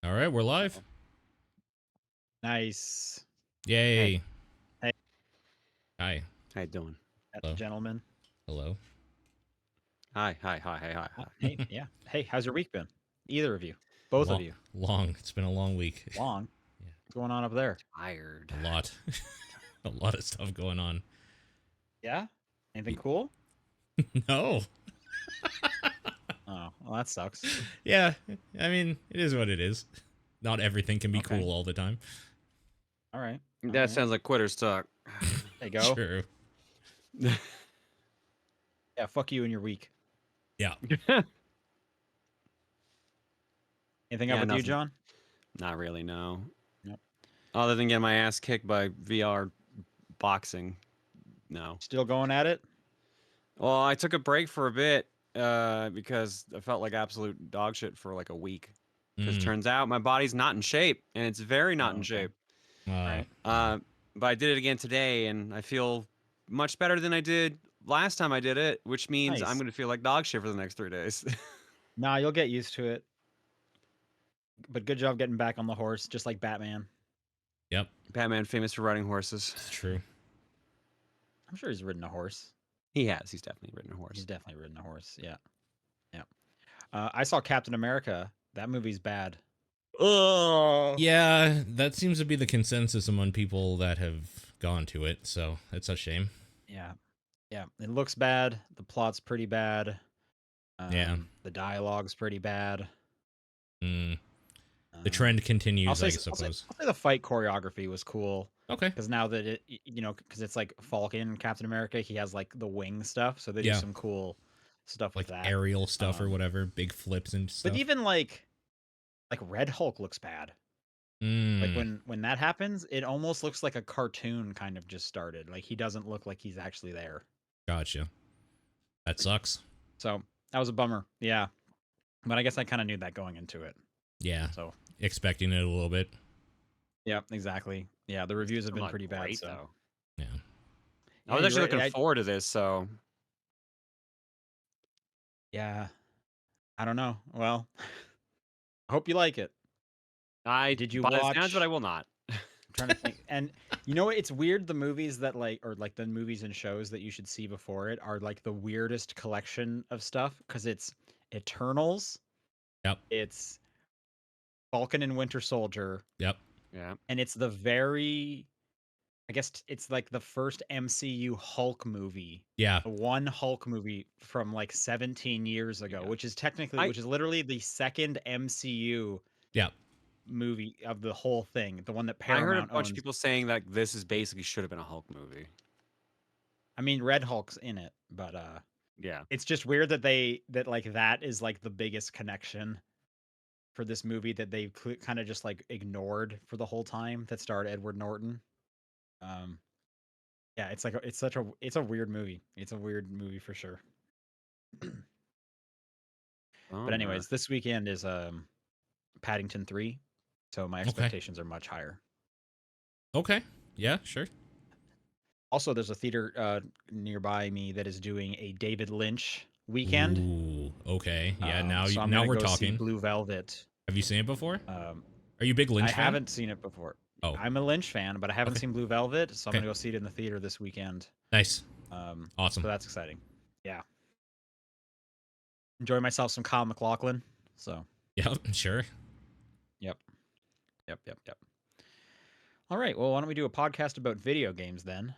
All right, we're live. Nice. Yay. Hey. Hi. How you doing? Hello. Gentlemen. Hello. Hi. Hey, yeah. Hey, how's your week been? Either of you. Both of you. Long. It's been a long week. Long. Yeah. What's going on up there? Tired. A lot. A lot of stuff going on. Yeah? Anything cool? No. Oh, well, that sucks. Yeah. I mean, it is what it is. Not everything can be Okay. cool all the time. All right. That sounds like quitter's talk. There you go. True. Yeah, fuck you and your week. Yeah. Anything Yeah, up with you, nothing. John? Not really, no. Nope. Other than getting my ass kicked by VR boxing, no. Still going at it? Well, I took a break for a bit because I felt like absolute dog shit for like a week. Because turns out my body's not in shape, and it's very not in Okay. shape. Right. But I did it again today, and I feel much better than I did last time I did it, which means Nice. I'm going to feel like dog shit for the next 3 days. Nah, you'll get used to it. But good job getting back on the horse, just like Batman. Yep. Batman famous for riding horses. It's true. I'm sure he's ridden a horse. He has. He's definitely ridden a horse. He's definitely ridden a horse. Yeah. Yeah. I saw Captain America. That movie's bad. Oh. Yeah, that seems to be the consensus among people that have gone to it, so it's a shame. Yeah. Yeah. It looks bad. The plot's pretty bad. Yeah. The dialogue's pretty bad. The trend continues, I suppose. I'll say the fight choreography was cool. Okay. Because now that it, because it's like Falcon, Captain America, he has like the wing stuff. So they do some cool stuff like with that. aerial stuff or whatever, big flips and stuff. But even like Red Hulk looks bad. Like when that happens, it almost looks like a cartoon kind of just started. Like he doesn't look like he's actually there. Gotcha. That sucks. So that was a bummer. Yeah. But I guess I kind of knew that going into it. Yeah. So expecting it a little bit. Yeah, exactly. Yeah, the reviews have been pretty bad. Great, so though. Yeah. I was actually looking forward to this, so yeah. I don't know. Well, I hope you like it. Did you watch? It sounds, but I will not. I'm trying to think. And you know what? It's weird. The movies that the movies and shows that you should see before it are like the weirdest collection of stuff because it's Eternals. Yep. It's Falcon and Winter Soldier. Yep. Yeah. And it's I guess it's like the first MCU Hulk movie. Yeah. The one Hulk movie from like 17 years ago, which is literally the second MCU movie of the whole thing. The one that Paramount I heard a bunch owns. of people saying that this is basically should have been a Hulk movie. I mean, Red Hulk's in it, but yeah. It's just weird that that is like the biggest connection for this movie that they kind of just like ignored for the whole time that starred Edward Norton. Yeah, it's a weird movie. It's a weird movie for sure. But anyways, this weekend is Paddington 3, so my expectations are much higher. Okay. Yeah, sure. Also, there's a theater nearby me that is doing a David Lynch weekend. Ooh, okay. Yeah, now we're talking. See Blue Velvet. Have you seen it before? Are you a big Lynch fan? I haven't seen it before. Oh. I'm a Lynch fan, but I haven't seen Blue Velvet, so I'm going to go see it in the theater this weekend. Nice. Awesome. So that's exciting. Yeah. Enjoy myself some Kyle MacLachlan. So. Yeah, sure. Yep. All right. Well, why don't we do a podcast about video games then,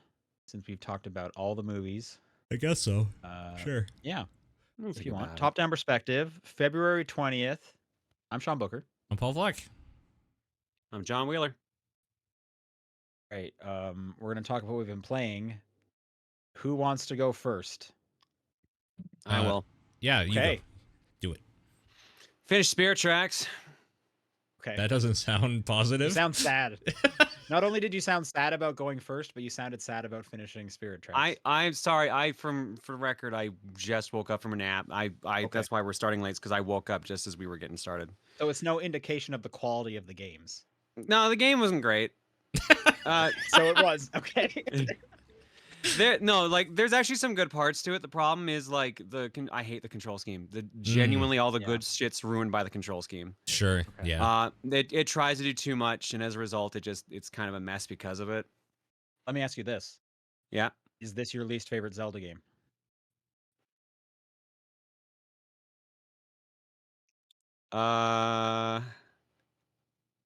since we've talked about all the movies. I guess so. Sure. Yeah. If you want. Top Down Perspective, February 20th. I'm Sean Booker. I'm Paul Fleck. I'm John Wheeler. Right. We're going to talk about what we've been playing. Who wants to go first? I will. Yeah, you go. Do it. Finish Spirit Tracks. Okay. That doesn't sound positive. You sound sad. Not only did you sound sad about going first, but you sounded sad about finishing Spirit Tracks. I'm sorry. For the record, I just woke up from a nap. That's why we're starting late, because I woke up just as we were getting started. So it's no indication of the quality of the games. No, the game wasn't great. So it was. Okay. There's actually some good parts to it. The problem is like I hate the control scheme. Genuinely all the Yeah. good shit's ruined by the control scheme. Sure. Okay. Yeah. It tries to do too much, and as a result, it's kind of a mess because of it. Let me ask you this: Yeah. is this your least favorite Zelda game? Uh,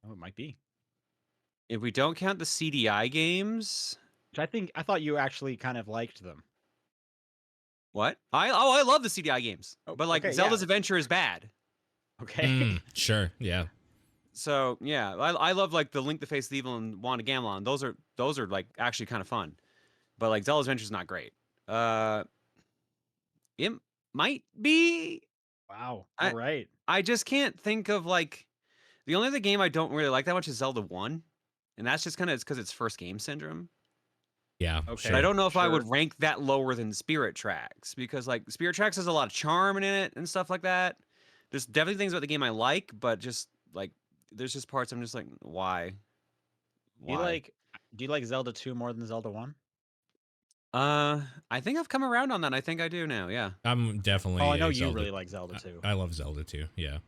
Oh, it might be. if we don't count the CDI games, Which I thought you actually kind of liked them. what? I love the CDI games, Oh, but like okay, Zelda's yeah. Adventure is bad. Okay. Sure. Yeah. So yeah, I love like the Link, the Face of Evil, and Wand of Gamelon. Those are like actually kind of fun, but like Zelda's Adventure is not great. It might be. Wow. I- All right. I just can't think of like the only other game I don't really like that much is Zelda 1, and that's just kind of because it's first game syndrome. Yeah. Okay. But I don't know if I would Sure. rank that lower than Spirit Tracks because like Spirit Tracks has a lot of charm in it and stuff like that. There's definitely things about the game I like, but just like there's just parts I'm just like, why? Do you Why? like Zelda 2 more than Zelda 1? I think I've come around on that. I think I do now. Yeah. I'm definitely. Oh, I know a you Zelda. really like Zelda 2. I love Zelda too. Yeah.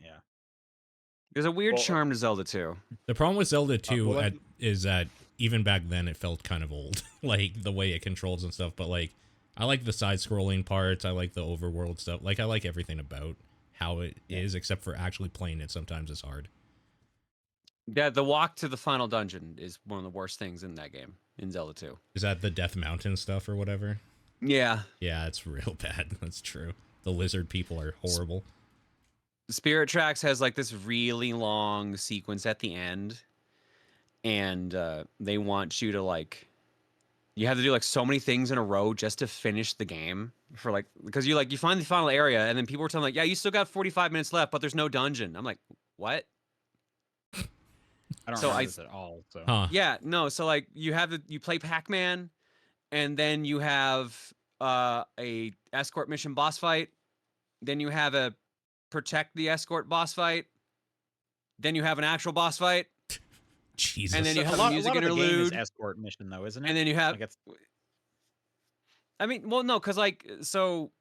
Yeah. There's a weird Well, charm to Zelda 2. The problem with Zelda 2 well, let- is that even back then it felt kind of old, like the way it controls and stuff. But like, I like the side-scrolling parts. I like the overworld stuff. Like, I like everything about how it is, except for actually playing it. Sometimes it's hard. Yeah, the walk to the final dungeon is one of the worst things in that game in Zelda 2. Is that the Death Mountain stuff or whatever? Yeah. Yeah, it's real bad. That's true. The lizard people are horrible. Spirit Tracks has like this really long sequence at the end, and they want you to like you have to do like so many things in a row just to finish the game for like because you find the final area and then people were telling like, yeah, you still got 45 minutes left, but there's no dungeon. I'm like, what? I don't So remember I- this at all. So Huh. Yeah, no. So like you play Pac-Man, and then you have a escort mission boss fight, then you have a protect the escort boss fight, then you have an actual boss fight, Jesus. and then you a have lot, a music of the game is interlude, escort mission though, isn't it? and then you have. Like it's, I mean, well, no, because like so.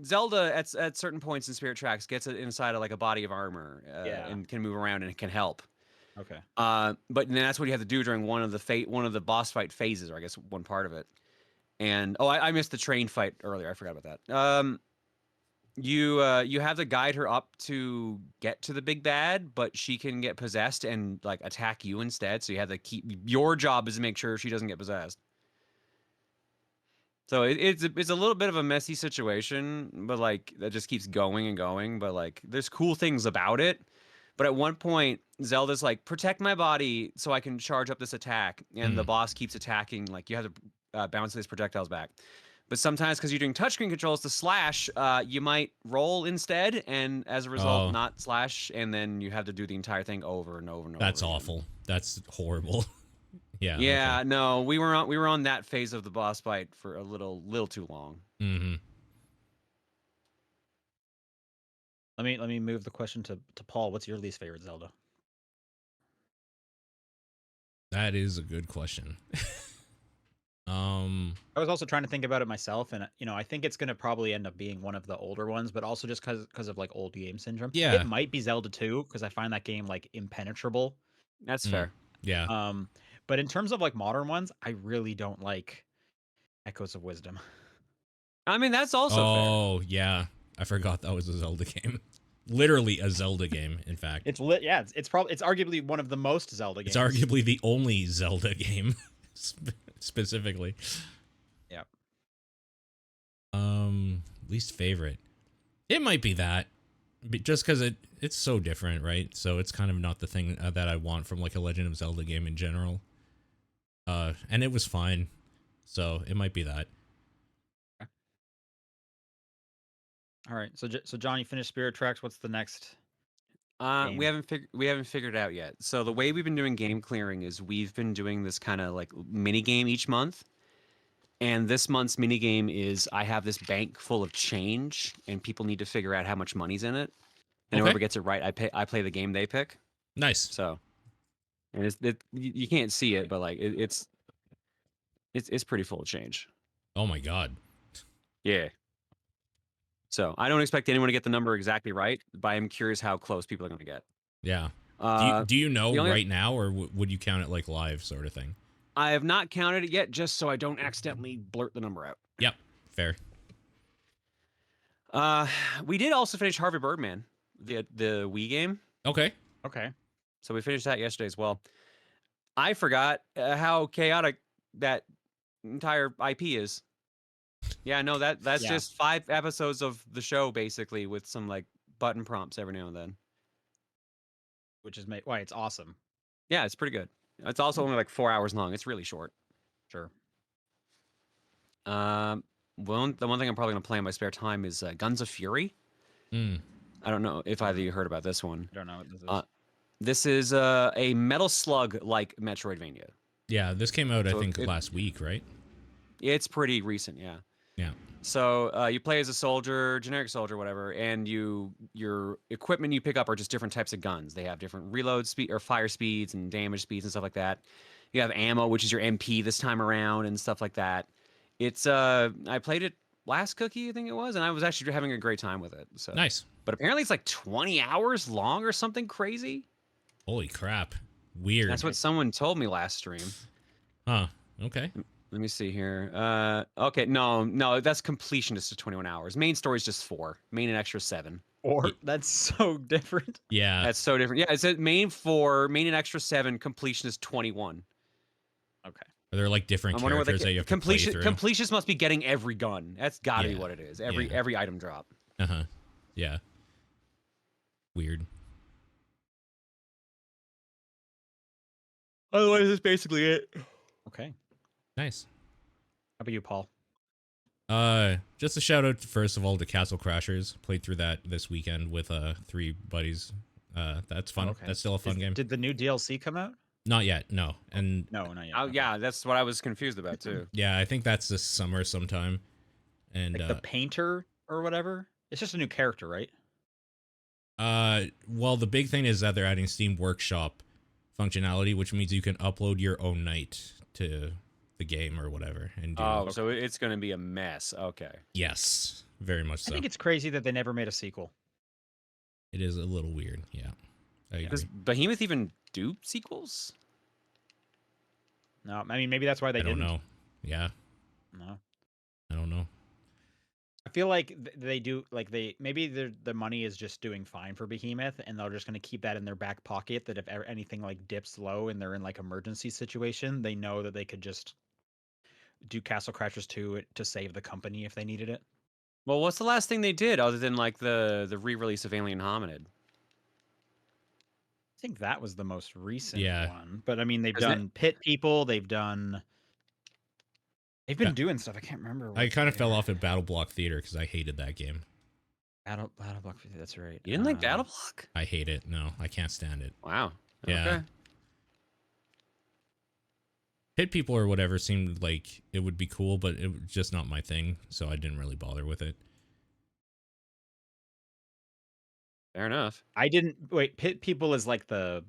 Zelda at certain points in Spirit Tracks gets it inside of like a body of armor Yeah. and can move around and it can help. okay. But then that's what you have to do during one of the boss fight phases, or I guess one part of it. And I missed the train fight earlier. I forgot about that. You have to guide her up to get to the big bad, but she can get possessed and like attack you instead. So you have to your job is to make sure she doesn't get possessed. So it's a little bit of a messy situation, but like that just keeps going and going. But like there's cool things about it. But at one point, Zelda's like, protect my body so I can charge up this attack. And the boss keeps attacking. Like, you have to bounce these projectiles back. But sometimes, because you're doing touchscreen controls to slash, you might roll instead. And as a result, not slash. And then you have to do the entire thing over and over and over. That's again. awful. That's horrible. Yeah. Yeah, okay. no, we were on that phase of the boss fight for a little too long. Mm-hmm. Let me move the question to Paul. What's your least favorite Zelda? That is a good question. I was also trying to think about it myself, and I think it's gonna probably end up being one of the older ones, but also just because of like old game syndrome. Yeah. It might be Zelda 2 because I find that game like impenetrable. That's fair. Yeah. But in terms of like modern ones, I really don't like Echoes of Wisdom. I mean, that's also fair. Oh, yeah. I forgot that was a Zelda game. Literally a Zelda game, in fact. It's arguably one of the most Zelda games. It's arguably the only Zelda game, specifically. Yeah. Least favorite. It might be that, just because it's so different, right? So it's kind of not the thing that I want from like a Legend of Zelda game in general. And it was fine, so it might be that. All right. So John, you finished Spirit Tracks. What's the next? We haven't figured it out yet. So the way we've been doing game clearing is we've been doing this kind of like mini game each month. And this month's mini game is I have this bank full of change and people need to figure out how much money's in it. And whoever gets it right, I play the game they pick. Nice. So, and you can't see it, but like it's pretty full of change. Oh my god. Yeah. So I don't expect anyone to get the number exactly right, but I'm curious how close people are going to get. Yeah. Uh, Do you know the only- right now, or would you count it like live sort of thing? I have not counted it yet, just so I don't accidentally blurt the number out. Yep. Fair. We did also finish Harvey Birdman, the Wii game. Okay. Okay. So we finished that yesterday as well. I forgot how chaotic that entire IP is. Yeah, no, that's Yeah. just 5 episodes of the show basically, with some like button prompts every now and then. Which is why it's awesome. Yeah, it's pretty good. It's also only like 4 hours long. It's really short. Sure. The one thing I'm probably gonna play in my spare time is Guns of Fury. Mm. I don't know if either of you heard about this one. I don't know what this is. This is a Metal Slug like Metroidvania. Yeah, this came out, I So think, it- last week, right? It's pretty recent, yeah. Yeah. So you play as a soldier, generic soldier, whatever, and your equipment you pick up are just different types of guns. They have different reload speed or fire speeds and damage speeds and stuff like that. You have ammo, which is your MP this time around, and stuff like that. It's I played it last cookie, I think it was, and I was actually having a great time with it. So Nice. But apparently it's like 20 hours long or something crazy. Holy crap. Weird. That's what someone told me last stream. Huh. Okay. Let me see here. Okay, no, that's completionist to 21 hours. Main story is just 4. Main and extra 7. Or that's so different. Yeah. That's so different. Yeah, it said main 4, main and extra 7, completion is 21. Okay. Are there like different I'm wondering what characters that you have to play through? completionist must be getting every gun. That's got to be Yeah, what it is. yeah. Every item drop. Uh-huh. Yeah. Weird. Otherwise, that's basically it. Okay. Nice. How about you, Paul? Just a shout out first of all to Castle Crashers. Played through that this weekend with 3 buddies. That's fun. Okay. That's still a fun game. Did the new DLC come out? Not yet, no. And No, not yet. Oh, Okay. yeah, that's what I was confused about too. yeah, I think that's this summer sometime. And Like the painter or whatever. It's just a new character, right? well, the big thing is that they're adding Steam Workshop functionality, which means you can upload your own night to the game or whatever. And do, Oh, so it's going to be a mess. Okay. yes, very much I so. think it's crazy that they never made a sequel. It is a little weird. Yeah, I agree. Does Behemoth even do sequels? No, I mean maybe that's why they I don't didn't. know. Yeah, No. I don't know. I feel like they do like maybe the money is just doing fine for Behemoth, and they're just going to keep that in their back pocket. That if anything like dips low and they're in like emergency situation, they know that they could just do Castle Crashers 2 to save the company if they needed it. Well, what's the last thing they did other than like the re-release of Alien Hominid? I think that was the most recent Yeah. one, but I mean they've Isn't it- done Pit People, they've been Yeah. doing stuff. I can't remember. I what kind of they fell were. off at Battle Block Theater because I hated that game. Battle Block. That's right. You didn't like Battle Block? I hate it. No, I can't stand it. Wow. Yeah. Okay. Pit People or whatever seemed like it would be cool, but it was just not my thing, so I didn't really bother with it. Fair enough. I didn't wait. Pit People is like the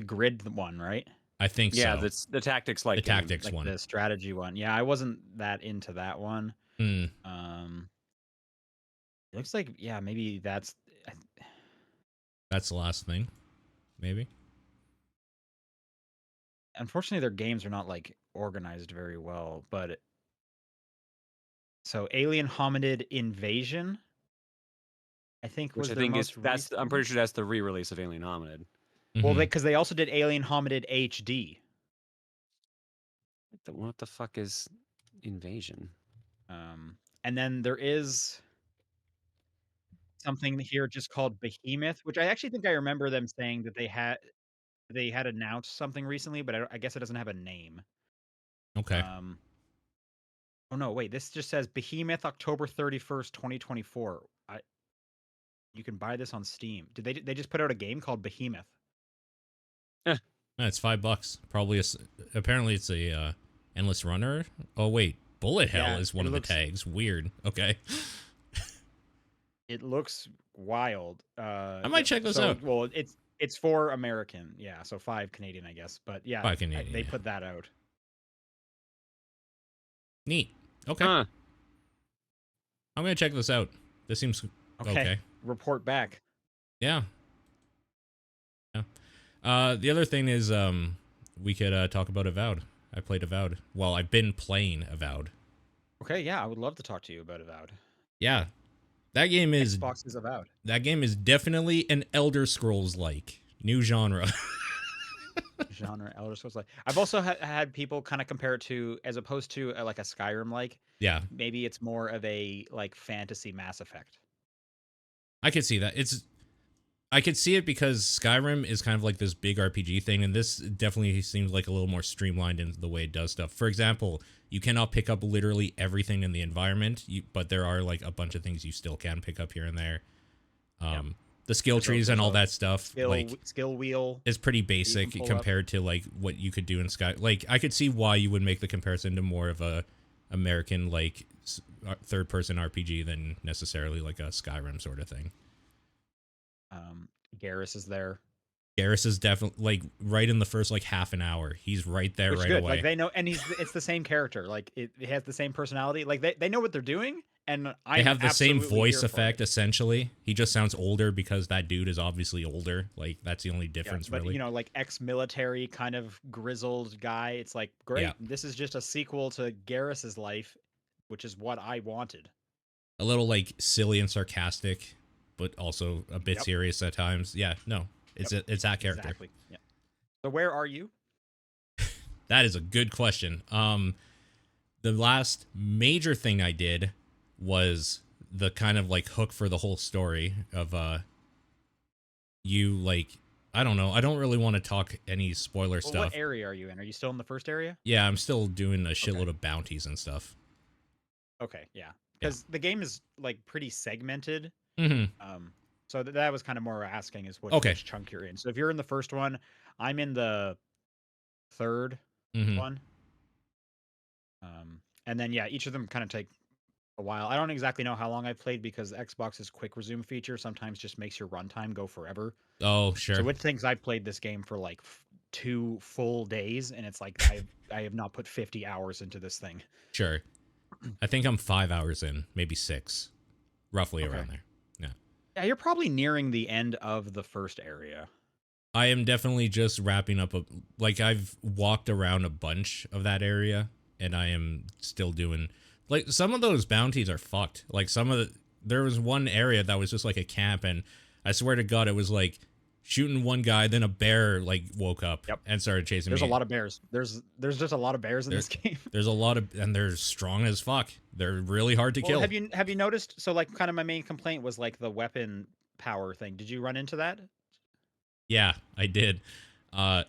grid one, right? I think Yeah, so. that's the tactics like The game. tactics Like one. the strategy one. Yeah, I wasn't that into that one. Hmm. It looks like maybe that's That's the last thing, maybe. unfortunately their games are not like organized very well, but so Alien Hominid Invasion I think Which was I their think is most that's I'm recent. pretty sure that's the re-release of Alien Hominid. Well, Mhm. because they also did Alien Hominid HD. What the fuck is Invasion? And then there is something here just called Behemoth, which I actually think I remember them saying that they had announced something recently, but I guess it doesn't have a name. Okay. Oh no, wait, this just says Behemoth October 31st, 2024. You can buy this on Steam. Did they just put out a game called Behemoth? It's $5. Probably apparently it's a endless runner. Oh wait, bullet hell Yeah, is one it of looks- the tags. Weird. Okay. It looks wild. I might check this out. Well, it's for American, yeah, so 5 Canadian, I guess. But yeah, $5 Canadian, they yeah. put that out. Neat. Okay. Huh. I'm gonna check this out. This seems okay. Report back. Yeah. Yeah. The other thing is, we could talk about Avowed. I played Avowed. Well, I've been playing Avowed. Okay, yeah, I would love to talk to you about Avowed. Yeah, that game is Xbox is Avowed. definitely an Elder Scrolls like new genre. Genre Elder Scrolls like. I've also had people kind of compare it to, as opposed to like a Skyrim like. Yeah, Maybe it's more of a like fantasy Mass Effect. I could see that. I could see it because Skyrim is kind of like this big RPG thing, and this definitely seems like a little more streamlined in the way it does stuff. For example, you cannot pick up literally everything in the environment, but there are like a bunch of things you still can pick up here and there. The skill trees and all that stuff, Skill wheel is pretty basic compared to like what you could do in Sky. Like I could see why you would make the comparison to more of a American like third person RPG than necessarily like a Skyrim sort of thing. Garrus is there. Garrus is definitely like right in the first like half an hour. He's right there right away. Like they know, and it's the same character. Like it has the same personality. Like they know what they're doing, and they have the same voice effect essentially. He just sounds older because that dude is obviously older. Like that's the only difference, but, really. You know, like ex-military kind of grizzled guy. It's like great. Yeah. This is just a sequel to Garrus's life, which is what I wanted. A little like silly and sarcastic, but also a bit serious at times. Yeah, no, it's that character. Exactly. Yeah. So where are you? That is a good question. The last major thing I did was the kind of like hook for the whole story of you like I don't know. I don't really want to talk any spoiler stuff. What area are you in? Are you still in the first area? Yeah, I'm still doing a shitload of bounties and stuff. Okay, yeah. Because the game is like pretty segmented. Mm-hmm. So that was kind of more asking is which chunk you're in. So if you're in the first one, I'm in the third one. And then each of them kind of take a while. I don't exactly know how long I've played because Xbox's quick resume feature sometimes just makes your runtime go forever. Oh, sure. So it thinks I've played this game for like 2 full days, and it's like I have not put 50 hours into this thing. Sure. I think I'm 5 hours in, maybe 6, roughly around there. Yeah, you're probably nearing the end of the first area. I am definitely just wrapping up like I've walked around a bunch of that area, and I am still doing like some of those bounties are fucked. Like there was one area that was just like a camp, and I swear to God, it was like shooting one guy, then a bear like woke up and started chasing me. There's a lot of bears. There's just a lot of bears in this game. There's a lot of, and they're strong as fuck. They're really hard to kill. Have you noticed? So like, kind of my main complaint was like the weapon power thing. Did you run into that? Yeah, I did.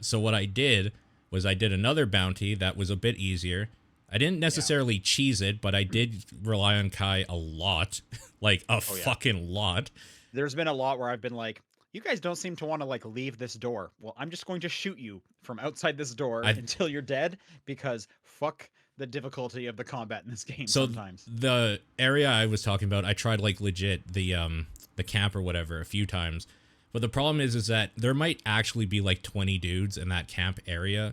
So what I did was I did another bounty that was a bit easier. I didn't necessarily cheese it, but I did rely on Kai a lot, like fucking lot. There's been a lot where I've been like, you guys don't seem to want to like leave this door. Well, I'm just going to shoot you from outside this door until you're dead because fuck the difficulty of the combat in this game sometimes. The area I was talking about, I tried like legit the camp or whatever a few times. But the problem is that there might actually be like 20 dudes in that camp area.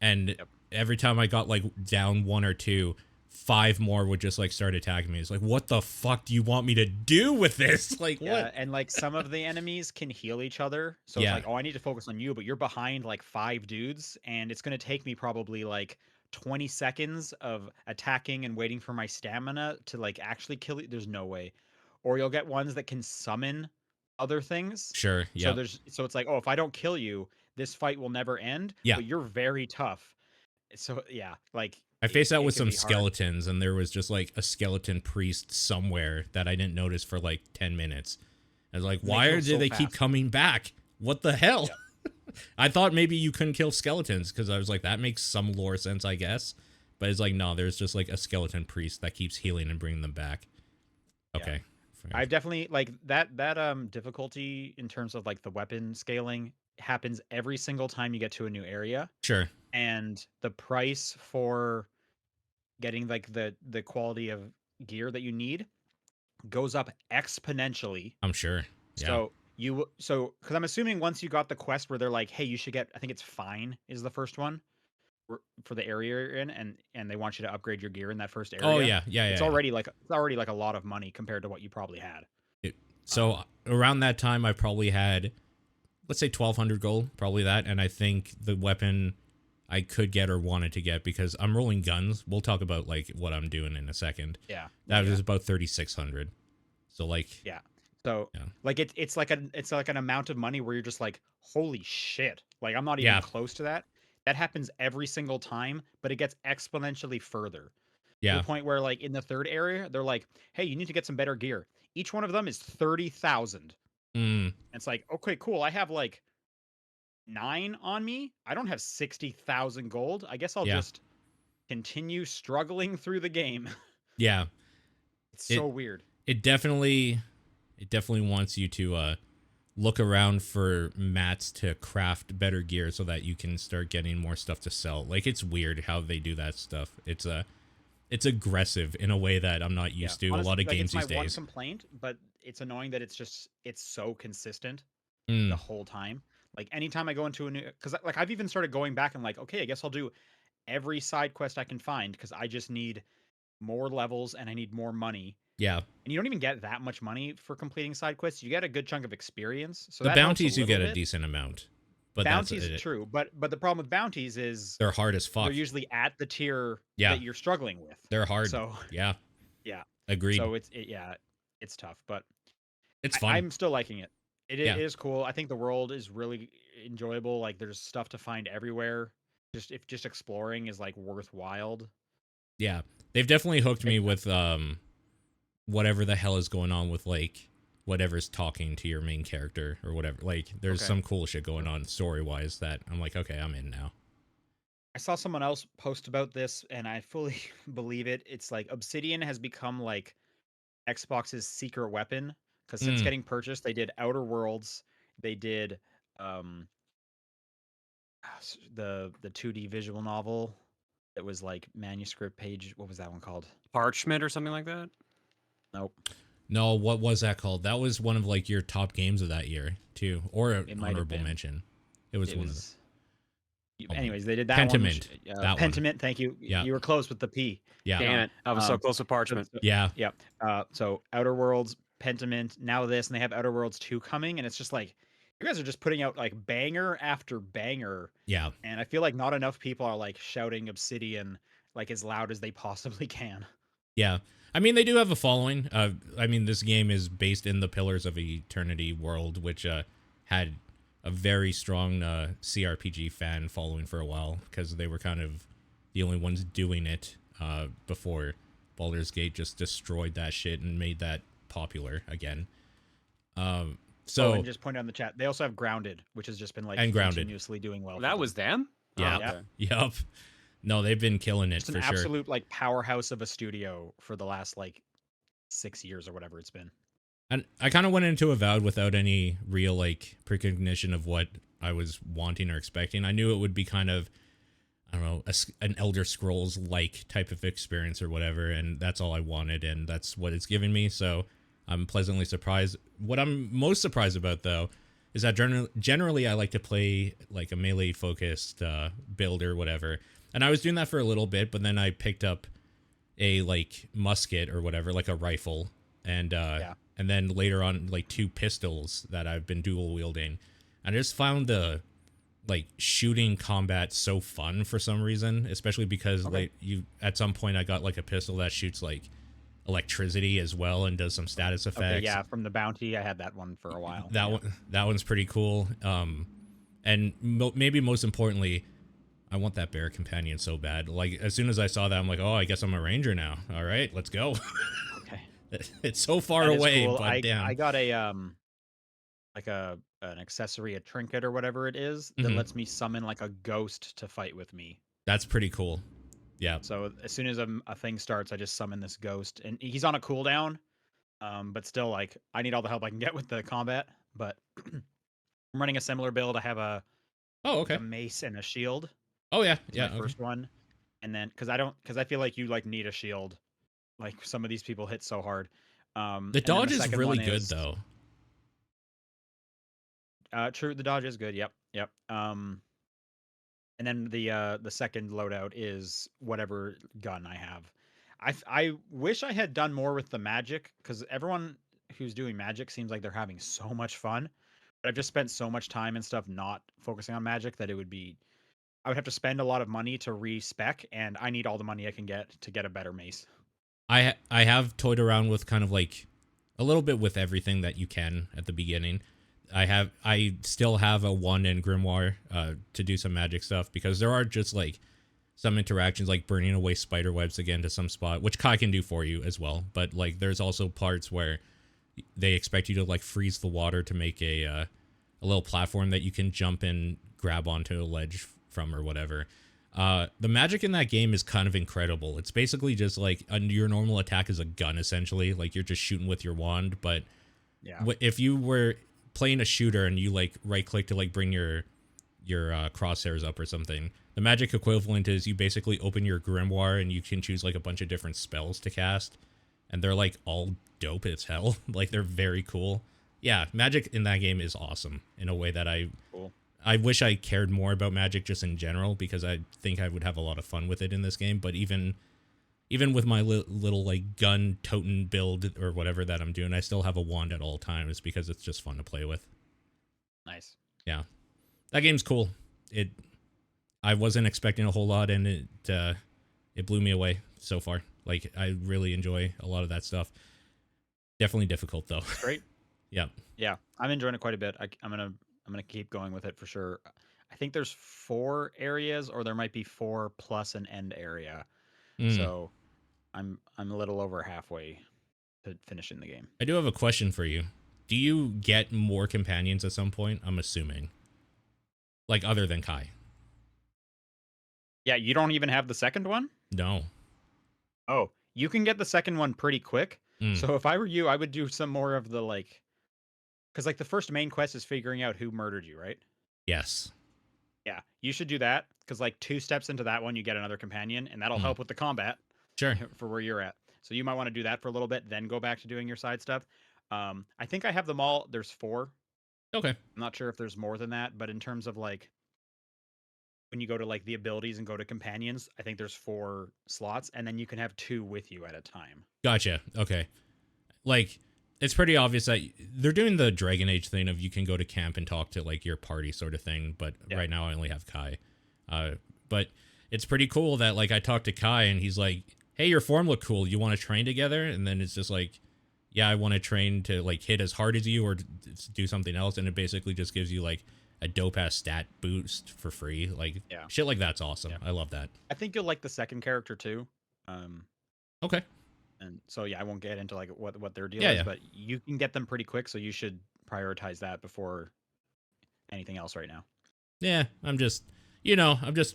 And every time I got like down 1 or 2, 5 more would just like start attacking me. It's like, what the fuck do you want me to do with this? Like, what? And like some of the enemies can heal each other. So it's like, oh, I need to focus on you, but you're behind like 5 dudes, and it's going to take me probably like 20 seconds of attacking and waiting for my stamina to like actually kill you. There's no way. Or you'll get ones that can summon other things. Sure. Yeah. So it's like, oh, if I don't kill you, this fight will never end. Yeah. But you're very tough. So yeah, like I faced out with some skeletons, and there was just like a skeleton priest somewhere that I didn't notice for like 10 minutes. I was like, why do they keep coming back? What the hell? Yeah. I thought maybe you couldn't kill skeletons because I was like, that makes some lore sense, I guess. But it's like, no, there's just like a skeleton priest that keeps healing and bringing them back. Okay. Yeah. I've definitely like that difficulty in terms of like the weapon scaling happens every single time you get to a new area. Sure. And the price for getting like the quality of gear that you need goes up exponentially. I'm sure. Yeah. So because I'm assuming once you got the quest where they're like, hey, you should get, I think it's Fine is the first one, for the area you're in, and they want you to upgrade your gear in that first area. Oh yeah, yeah, It's yeah. already like a lot of money compared to what you probably had. So around that time, I probably had, let's say 1,200 gold, probably that, and I think the weapon I could get or wanted to get, because I'm rolling guns. We'll talk about like what I'm doing in a second. Yeah, That yeah. was about 3,600. So like, Yeah. So yeah. like it's like an amount of money where you're just like, holy shit. Like I'm not even Yeah. close to that. That happens every single time, but it gets exponentially further. To the Yeah. point where like in the third area, they're like, hey, you need to get some better gear. Each one of them is 30,000. Mm, It's like, okay, cool. I have like 9 on me. I don't have 60,000 gold. I guess I'll yeah. just continue struggling through the game. Yeah. It's It so weird. it definitely wants you to look around for mats to craft better gear so that you can start getting more stuff to sell. Like, it's weird how they do that stuff. It's aggressive in a way that I'm not used to. Honestly, A lot of like, games it's my these one days. complaint, but it's annoying that it's so consistent the Mm, whole time. Like anytime I go into a new, because like I've even started going back and like, okay, I guess I'll do every side quest I can find because I just need more levels and I need more money. yeah. And you don't even get that much money for completing side quests. You get a good chunk of experience, so The that helps a bounties you little get a bit. decent amount, but that's Bounties, it. true, but the problem with bounties is They're hard as they're fuck. usually at the tier Yeah, that you're struggling with. they're hard. So Yeah, yeah, agreed. so yeah, it's tough, but It's fun. I'm still liking it. It Yeah, is cool. I think the world is really enjoyable. Like there's stuff to find everywhere. Just exploring is like worthwhile. yeah. They've definitely hooked me It- with whatever the hell is going on with like whatever's talking to your main character or whatever. Like, there's okay. some cool shit going on story wise that I'm like, okay, I'm in now. I saw someone else post about this and I fully believe it. It's like Obsidian has become like Xbox's secret weapon because since Mm, getting purchased, they did Outer Worlds, they did um the 2D visual novel that was like manuscript page. What was that one called? Parchment or something like that. Nope. no, what was that called? That was one of like your top games of that year too, or an It might have honorable been. mention. It was It one of the. was. Oh my, Anyways, they did that Pentiment. one. That one. Pentiment. Thank you. Yeah, You were close with the P. yeah, Damn No. it! I was so Um, close to so, Parchment. yeah, yeah. So Outer Worlds, Pentiment, now this, and they have Outer Worlds 2 coming, and it's just like you guys are just putting out like banger after banger, yeah. and I feel like not enough people are like shouting Obsidian like as loud as they possibly can. Yeah. I mean, they do have a following. I mean, this game is based in the Pillars of Eternity world, which had a very strong CRPG fan following for a while because they were kind of the only ones doing it before Baldur's Gate just destroyed that shit and made that popular again. Oh, So, and just point out in the chat, they also have Grounded, which has just been like And Grounded. continuously doing well. for That them. was them. yeah. Oh, okay. Yep. No, they've been killing it It's an for sure. absolute like powerhouse of a studio for the last like 6 years or whatever it's been. And I kind of went into Avowed without any real like precognition of what I was wanting or expecting. I knew it would be kind of, I don't know, an Elder Scrolls like type of experience or whatever, and that's all I wanted, and that's what it's giving me. So I'm pleasantly surprised. What I'm most surprised about though is that generally I like to play like a melee focused build or whatever, and I was doing that for a little bit, but then I picked up a like musket or whatever, like a rifle, and and then later on like 2 pistols that I've been dual wielding. And I just found the like shooting combat so fun for some reason, especially because like you at some point I got like a pistol that shoots like electricity as well and does some status effects. Okay, yeah, from the bounty, I had that one for a while. That one's pretty cool. And maybe most importantly, I want that bear companion so bad. Like as soon as I saw that, I'm like, oh, I guess I'm a ranger now. All right, let's go. Okay, It's so far that is away, cool. but damn. I got a like an accessory, a trinket or whatever it is that Mhm. lets me summon like a ghost to fight with me. That's pretty cool. Yeah. So as soon as a thing starts, I just summon this ghost, and he's on a cooldown. But still, like I need all the help I can get with the combat. But I'm running a similar build. I have Oh, like okay. a mace and a shield. Oh yeah. It's Yeah. my Okay. first one, and then because I feel like you like need a shield. Like some of these people hit so hard. The And then dodge is second really one good is- though. True, the dodge is good. Yep, yep. And then the second loadout is whatever gun I have. I wish I had done more with the magic because everyone who's doing magic seems like they're having so much fun. But I've just spent so much time and stuff not focusing on magic that I would have to spend a lot of money to respec, and I need all the money I can get to get a better mace. I have toyed around with kind of like a little bit with everything that you can at the beginning. I still have a wand and grimoire to do some magic stuff because there are just like some interactions like burning away spider webs again to some spot, which Kai can do for you as well. But like there's also parts where they expect you to like freeze the water to make a little platform that you can jump and grab onto a ledge from or whatever. The magic in that game is kind of incredible. It's basically just like your normal attack is a gun essentially, like you're just shooting with your wand. But Yeah. if you were playing a shooter and you like right click to like bring your crosshairs up or something, the magic equivalent is you basically open your grimoire and you can choose like a bunch of different spells to cast, and they're like all dope as hell. Like they're very cool. Yeah, magic in that game is awesome in a way that Cool. I wish I cared more about magic just in general, because I think I would have a lot of fun with it in this game. But even with my little like gun totem build or whatever that I'm doing, I still have a wand at all times because it's just fun to play with. Nice. Yeah, that game's cool. I wasn't expecting a whole lot, and it blew me away so far. Like I really enjoy a lot of that stuff. Definitely difficult though. Great. Yeah. Yeah, I'm enjoying it quite a bit. I'm gonna keep going with it for sure. I think there's 4 areas, or there might be 4 plus an end area. Mm. So I'm a little over halfway to finishing the game. I do have a question for you. Do you get more companions at some point? I'm assuming. Like other than Kai. Yeah, you don't even have the second one? No. Oh, you can get the second one pretty quick. Mm. So if I were you, I would do some more of the like, because like the first main quest is figuring out who murdered you, right? Yes. Yeah, you should do that because like 2 steps into that one, you get another companion, and that'll help with the combat. Sure. For where you're at. So you might want to do that for a little bit, then go back to doing your side stuff. I think I have them all. There's 4. Okay. I'm not sure if there's more than that, but in terms of like when you go to like the abilities and go to companions, I think there's 4 slots, and then you can have 2 with you at a time. Gotcha. Okay. Like it's pretty obvious that they're doing the Dragon Age thing of you can go to camp and talk to like your party sort of thing, but right now I only have Kai. But it's pretty cool that like I talked to Kai and he's like, hey, your form looked cool. You want to train together? And then it's just like, yeah, I want to train to like hit as hard as you or do something else. And it basically just gives you like a dope ass stat boost for free. Like shit like that's awesome. I love that. I think you'll like the second character too. Okay. And so yeah, I won't get into like what their deal is, but you can get them pretty quick, so you should prioritize that before anything else right now. Yeah, I'm just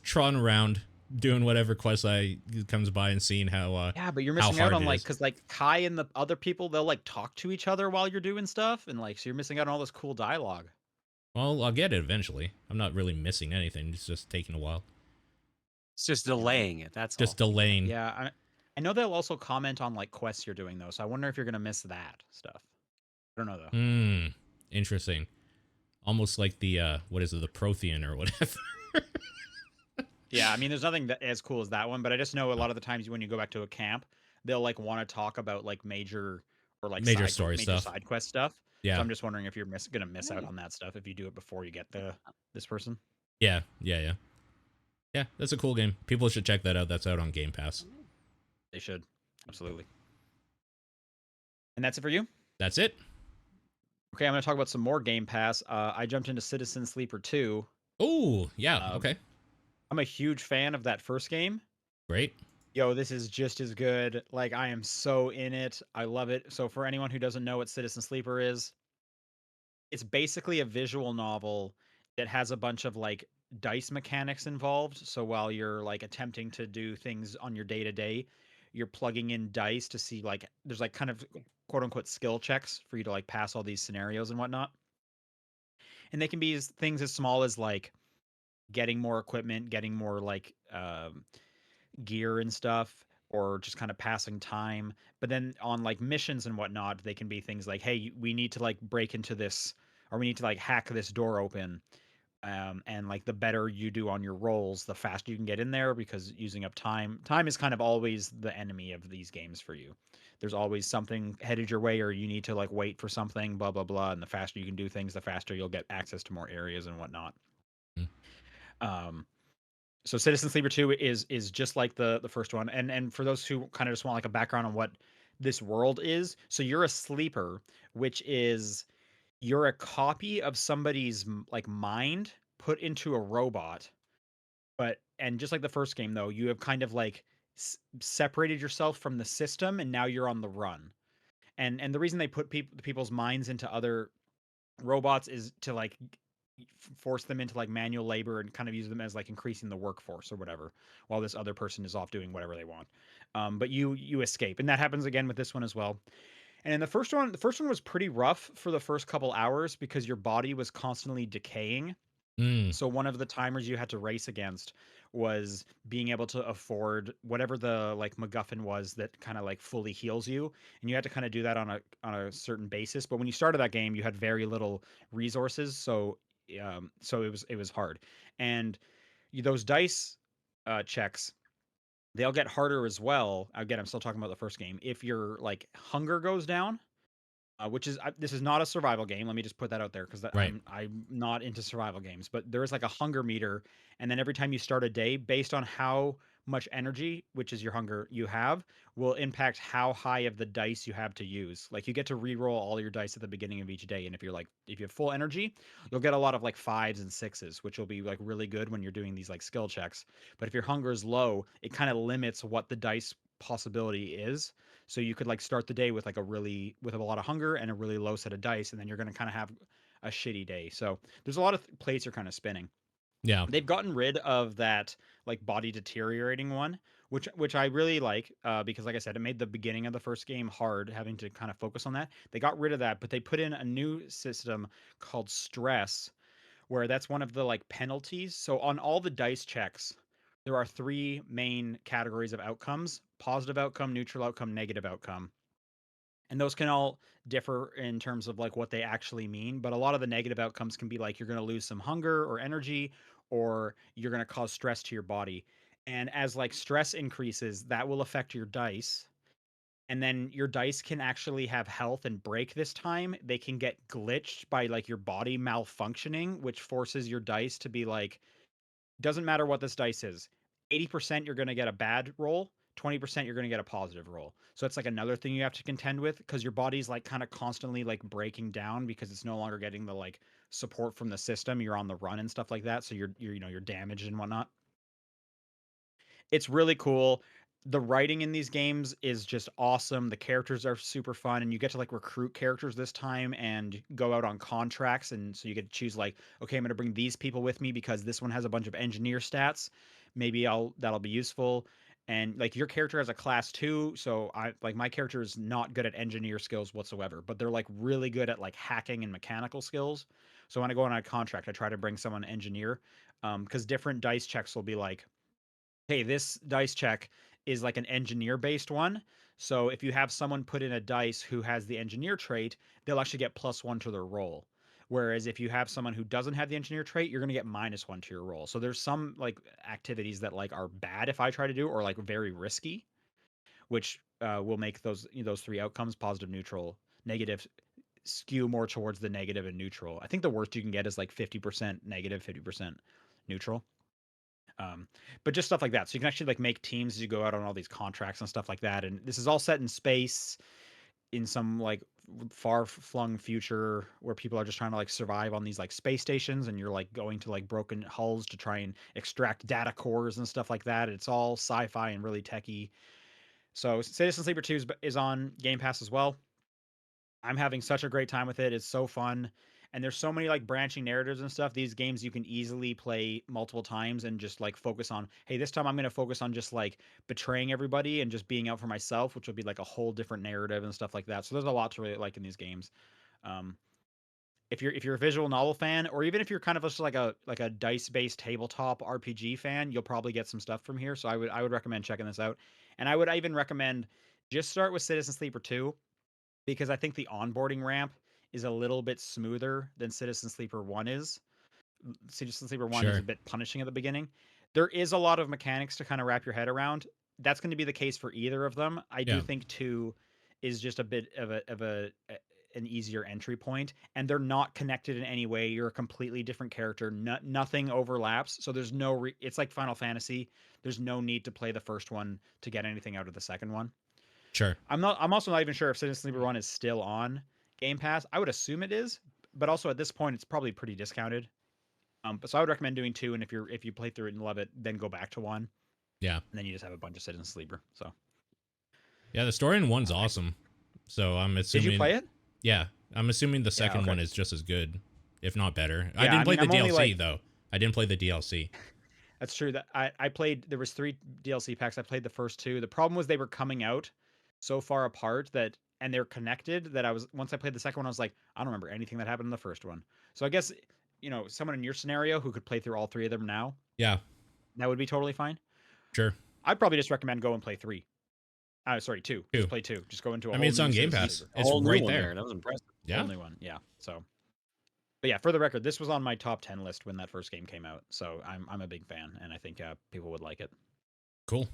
trotting around doing whatever quest I comes by and seeing how yeah, but you're missing out on like because like Kai and the other people, they'll like talk to each other while you're doing stuff, and like so you're missing out on all this cool dialogue. Well, I'll get it eventually. I'm not really missing anything. It's just taking a while. It's just delaying it. That's just all. delaying. Yeah, I know they'll also comment on like quests you're doing though, so I wonder if you're gonna miss that stuff. I don't know though. Interesting. Almost like the what is it, the Prothean or whatever. Yeah, I mean, there's nothing as cool as that one, but I just know a lot of the times when you go back to a camp, they'll like want to talk about like major or like major story stuff, side quest stuff. Yeah, so I'm just wondering if you're gonna miss out on that stuff if you do it before you get this person. Yeah. That's a cool game. People should check that out. That's out on Game Pass. They should, absolutely. And that's it for you? That's it. Okay, I'm gonna talk about some more Game Pass. I jumped into Citizen Sleeper 2. Oh, yeah. Okay. I'm a huge fan of that first game. Great. Yo, this is just as good. Like, I am so in it. I love it. So for anyone who doesn't know what Citizen Sleeper is, it's basically a visual novel that has a bunch of like dice mechanics involved. So while you're like attempting to do things on your day-to-day, you're plugging in dice to see like there's like kind of quote unquote skill checks for you to like pass all these scenarios and whatnot. And they can be things as small as like getting more equipment, getting more like gear and stuff, or just kind of passing time. But then on like missions and whatnot, they can be things like, hey, we need to like break into this, or we need to like hack this door open. And like the better you do on your rolls, the faster you can get in there because using up time is kind of always the enemy of these games for you. There's always something headed your way, or you need to like wait for something, blah blah blah. And the faster you can do things, the faster you'll get access to more areas and whatnot. Mm. Um, so Citizen Sleeper 2 is just like the first one. And for those who kind of just want like a background on what this world is, so you're a sleeper, which is you're a copy of somebody's like mind put into a robot. But and just like the first game though, you have kind of like separated yourself from the system and now you're on the run. And the reason they put people's minds into other robots is to like force them into like manual labor and kind of use them as like increasing the workforce or whatever, while this other person is off doing whatever they want. But you escape, and that happens again with this one as well. And in the first one was pretty rough for the first couple hours because your body was constantly decaying. Mm. So one of the timers you had to race against was being able to afford whatever the like MacGuffin was that kind of like fully heals you, and you had to kind of do that on a certain basis. But when you started that game, you had very little resources, so it was hard. And those dice checks, they'll get harder as well. Again, I'm still talking about the first game. If your like hunger goes down, which is this is not a survival game. Let me just put that out there because Right. I'm not into survival games. But there is like a hunger meter, and then every time you start a day, based on how much energy, which is your hunger, you have, will impact how high of the dice you have to use. Like you get to re-roll all your dice at the beginning of each day, and if you have full energy, you'll get a lot of like fives and sixes, which will be like really good when you're doing these like skill checks. But if your hunger is low, it kind of limits what the dice possibility is. So you could like start the day with like with a lot of hunger and a really low set of dice, and then you're going to kind of have a shitty day. So there's a lot of plates are kind of spinning. Yeah. They've gotten rid of that like body deteriorating one, which I really like because like I said, it made the beginning of the first game hard having to kind of focus on that. They got rid of that, but they put in a new system called stress, where that's one of the like penalties. So on all the dice checks, there are three main categories of outcomes: positive outcome, neutral outcome, negative outcome. And those can all differ in terms of like what they actually mean, but a lot of the negative outcomes can be like you're going to lose some hunger or energy, or you're going to cause stress to your body. And as like stress increases, that will affect your dice, and then your dice can actually have health and break this time. They can get glitched by like your body malfunctioning, which forces your dice to be like, doesn't matter what this dice is, 80% you're going to get a bad roll, 20% you're going to get a positive roll. So it's like another thing you have to contend with because your body's like kind of constantly like breaking down because it's no longer getting the like support from the system. You're on the run and stuff like that. So you're damaged and whatnot. It's really cool. The writing in these games is just awesome. The characters are super fun, and you get to like recruit characters this time and go out on contracts. And so you get to choose like, okay, I'm going to bring these people with me because this one has a bunch of engineer stats. Maybe that'll be useful. And like your character has a class 2, so I like my character is not good at engineer skills whatsoever, but they're like really good at like hacking and mechanical skills. So when I go on a contract, I try to bring someone engineer, because different dice checks will be like, hey, this dice check is like an engineer based one. So if you have someone put in a dice who has the engineer trait, they'll actually get +1 to their roll. Whereas if you have someone who doesn't have the engineer trait, you're going to get -1 to your roll. So there's some like activities that like are bad if I try to do, or like very risky, which will make those three outcomes, positive, neutral, negative, skew more towards the negative and neutral. I think the worst you can get is like 50% negative, 50% neutral. Um, but just stuff like that. So you can actually like make teams as you go out on all these contracts and stuff like that. And this is all set in space in some like far flung future where people are just trying to like survive on these like space stations, and you're like going to like broken hulls to try and extract data cores and stuff like that. It's all sci-fi and really techy. So Citizen Sleeper 2 is on Game Pass as well. I'm having such a great time with it. It's so fun. And there's so many like branching narratives and stuff. These games you can easily play multiple times and just like focus on, hey, this time I'm going to focus on just like betraying everybody and just being out for myself, which will be like a whole different narrative and stuff like that. So there's a lot to really like in these games. Um, if you're a visual novel fan, or even if you're kind of just like a dice based tabletop RPG fan, you'll probably get some stuff from here. So I would recommend checking this out. And I would even recommend just start with Citizen Sleeper 2, because I think the onboarding ramp is a little bit smoother than Citizen Sleeper 1 is. Citizen Sleeper 1 is Sure. a bit punishing at the beginning. There is a lot of mechanics to kind of wrap your head around. That's going to be the case for either of them. I do Yeah. think 2 is just a bit of an easier entry point, and they're not connected in any way. You're a completely different character. Nothing overlaps, so there's no. It's like Final Fantasy. There's no need to play the first one to get anything out of the second one. Sure. I'm also not even sure if Citizen Sleeper 1 is still on Game Pass. I would assume it is, but also at this point, it's probably pretty discounted. But so I would recommend doing 2, and if you play through it and love it, then go back to 1, Yeah. and then you just have a bunch of Citizen Sleeper. So Yeah. The story in 1's awesome. So I'm assuming. did you play it? Yeah. I'm assuming the second okay. one is just as good, if not better. I Yeah, didn't play mean, the I'm only, DLC though. I didn't play the DLC. That's true. That I played. There was 3 DLC packs. I played the first 2. The problem was they were coming out so far apart that, and they're connected, that once I played the second one, I was like, I don't remember anything that happened in the first one. So I guess, someone in your scenario who could play through all 3 of them now, Yeah. that would be totally fine. Sure. I'd probably just recommend go and play 3. Sorry, 2. 2. Just play 2. Just go into a I whole mean, it's new on Game Citizen Pass. Sleeper. It's Whole new right one there. That was impressive. Yeah. Only one. Yeah. So, but yeah, for the record, this was on my top 10 list when that first game came out. So I'm a big fan, and I think people would like it. Cool.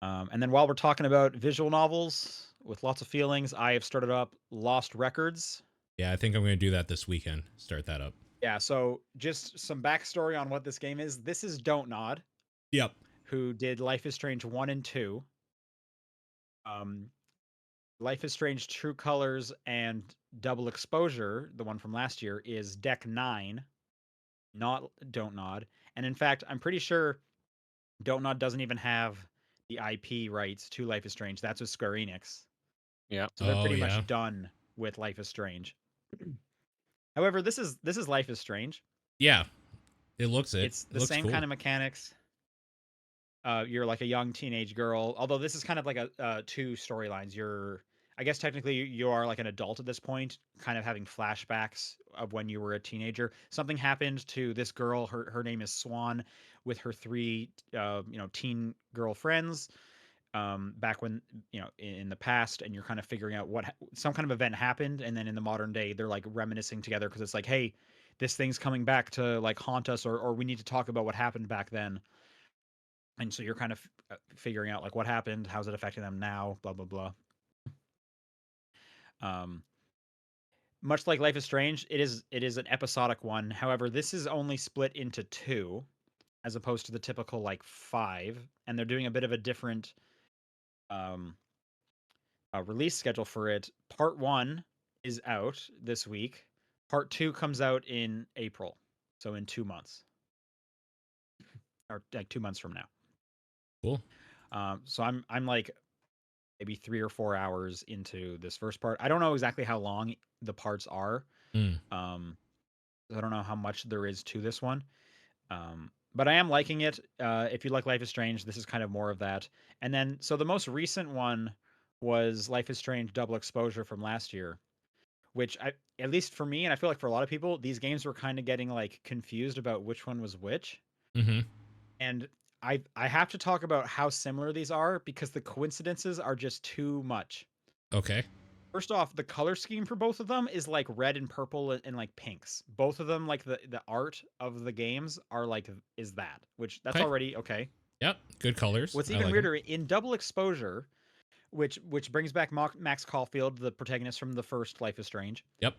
And then while we're talking about visual novels with lots of feelings, I have started up Lost Records. Yeah, I think I'm going to do that this weekend. Start that up. Yeah, so just some backstory on what this game is. This is Don't Nod, Yep. who did Life is Strange 1 and 2. Life is Strange True Colors and Double Exposure, the one from last year, is Deck 9, not Don't Nod. And in fact, I'm pretty sure Don't Nod doesn't even have the IP rights to Life is Strange. That's with Square Enix. Yeah. So they're pretty yeah. much done with Life is Strange. However, this is Life is Strange. Yeah. It looks It's the same cool. kind of mechanics. You're like a young teenage girl, although this is kind of like a 2 storylines. I guess technically you are like an adult at this point, kind of having flashbacks of when you were a teenager. Something happened to this girl. Her name is Swan, with her 3 teen girlfriends. Back when, in the past, and you're kind of figuring out some kind of event happened, and then in the modern day they're like reminiscing together because it's like, hey, this thing's coming back to like haunt us, or we need to talk about what happened back then. And so you're kind of figuring out like what happened, how's it affecting them now, blah blah blah. Much like Life is Strange, it is an episodic one. However, this is only split into 2 as opposed to the typical like 5, and they're doing a bit of a different release schedule for it. Part 1 is out this week. Part 2 comes out in April, so in 2 months, or like 2 months from now. Cool. So I'm like maybe 3 or 4 hours into this first part. I don't know exactly how long the parts are. I don't know how much there is to this one. But I am liking it. If you like Life is Strange, this is kind of more of that. And then, so the most recent one was Life is Strange Double Exposure from last year, which at least for me, and I feel like for a lot of people, these games were kind of getting like confused about which one was which. Mm-hmm. And I have to talk about how similar these are because the coincidences are just too much. Okay. First off, the color scheme for both of them is like red and purple and like pinks. Both of them, like the art of the games are like is that, which that's Okay. already okay. Yep. Good colors. What's I even like 'em. weirder in Double Exposure, which brings back Max Caulfield, the protagonist from the first Life is Strange. Yep.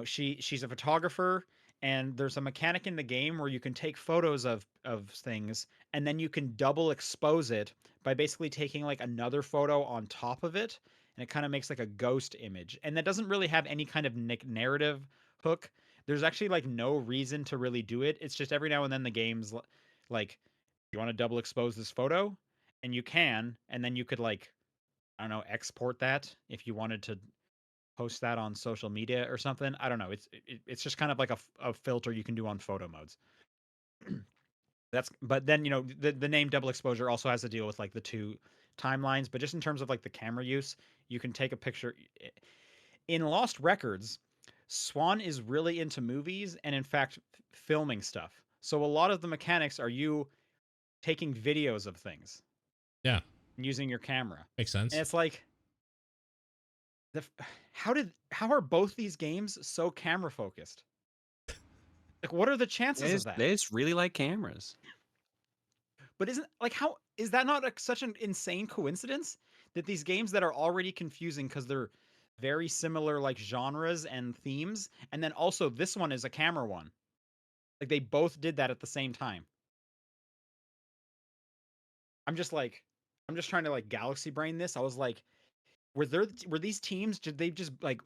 She's a photographer, and there's a mechanic in the game where you can take photos of things, and then you can double expose it by basically taking like another photo on top of it, and it kind of makes like a ghost image. And that doesn't really have any kind of narrative hook. There's actually like no reason to really do it. It's just every now and then the game's like, you want to double expose this photo, and you can, and then you could like, I don't know, export that if you wanted to post that on social media or something. I don't know. It's just kind of like a filter you can do on photo modes. But then the name Double Exposure also has to deal with like the 2 timelines. But just in terms of like the camera use, you can take a picture. In Lost Records, Swan is really into movies and in fact filming stuff. So a lot of the mechanics are you taking videos of things. Yeah. And using your camera. Makes sense. And it's like, how are both these games so camera focused? Like, what are the chances of that? They just really like cameras. But isn't like how is that not such an insane coincidence that these games that are already confusing because they're very similar like genres and themes, and then also this one is a camera one. Like they both did that at the same time. I'm just like, I'm just trying to like galaxy brain this. I was like, were these teams, did they just like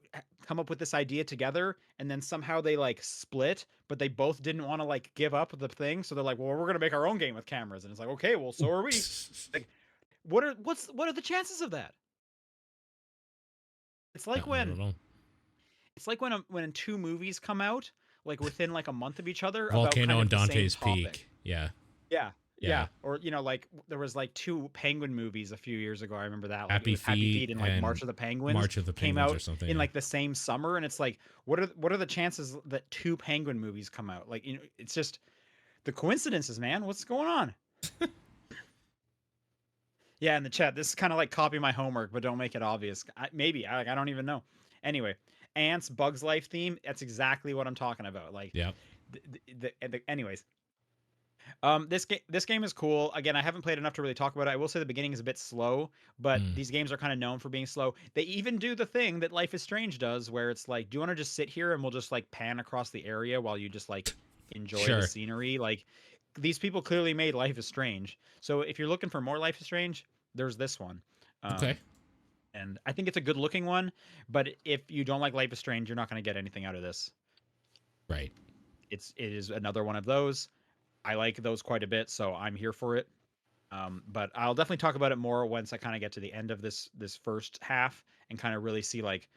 come up with this idea together and then somehow they like split, but they both didn't want to like give up the thing, so they're like, well, we're gonna make our own game with cameras, and it's like, okay, well, so are we. Like, what are the chances of that? It's like I don't when know. it's like when two movies come out like within like a month of each other about Volcano kind of and the same Dante's topic. Peak. Yeah. Yeah. Yeah. Yeah. Or like there was like two Penguin movies a few years ago. I remember that. Like Happy it was Happy Feet Feet and like and March of the Penguins March of the came Penguins out or something. in Yeah. like the same summer, and it's like what are the chances that two Penguin movies come out? Like, you know, it's just the coincidences, man. What's going on? Yeah, in the chat, this is kind of like copy my homework, but don't make it obvious. Maybe I don't even know. Anyway, ants, Bugs Life theme. That's exactly what I'm talking about. Like, Yeah. anyways, this game is cool. Again, I haven't played enough to really talk about it. I will say the beginning is a bit slow, but Mm. these games are kind of known for being slow. They even do the thing that Life is Strange does, where it's like, do you want to just sit here and we'll just like pan across the area while you just like enjoy the Sure. scenery? Like, these people clearly made Life is Strange. So if you're looking for more Life is Strange, there's this one. Okay. And I think it's a good looking one, but if you don't like Life is Strange, you're not going to get anything out of this. Right. It is another one of those. I like those quite a bit, so I'm here for it. But I'll definitely talk about it more once I kind of get to the end of this first half and kind of really see, like,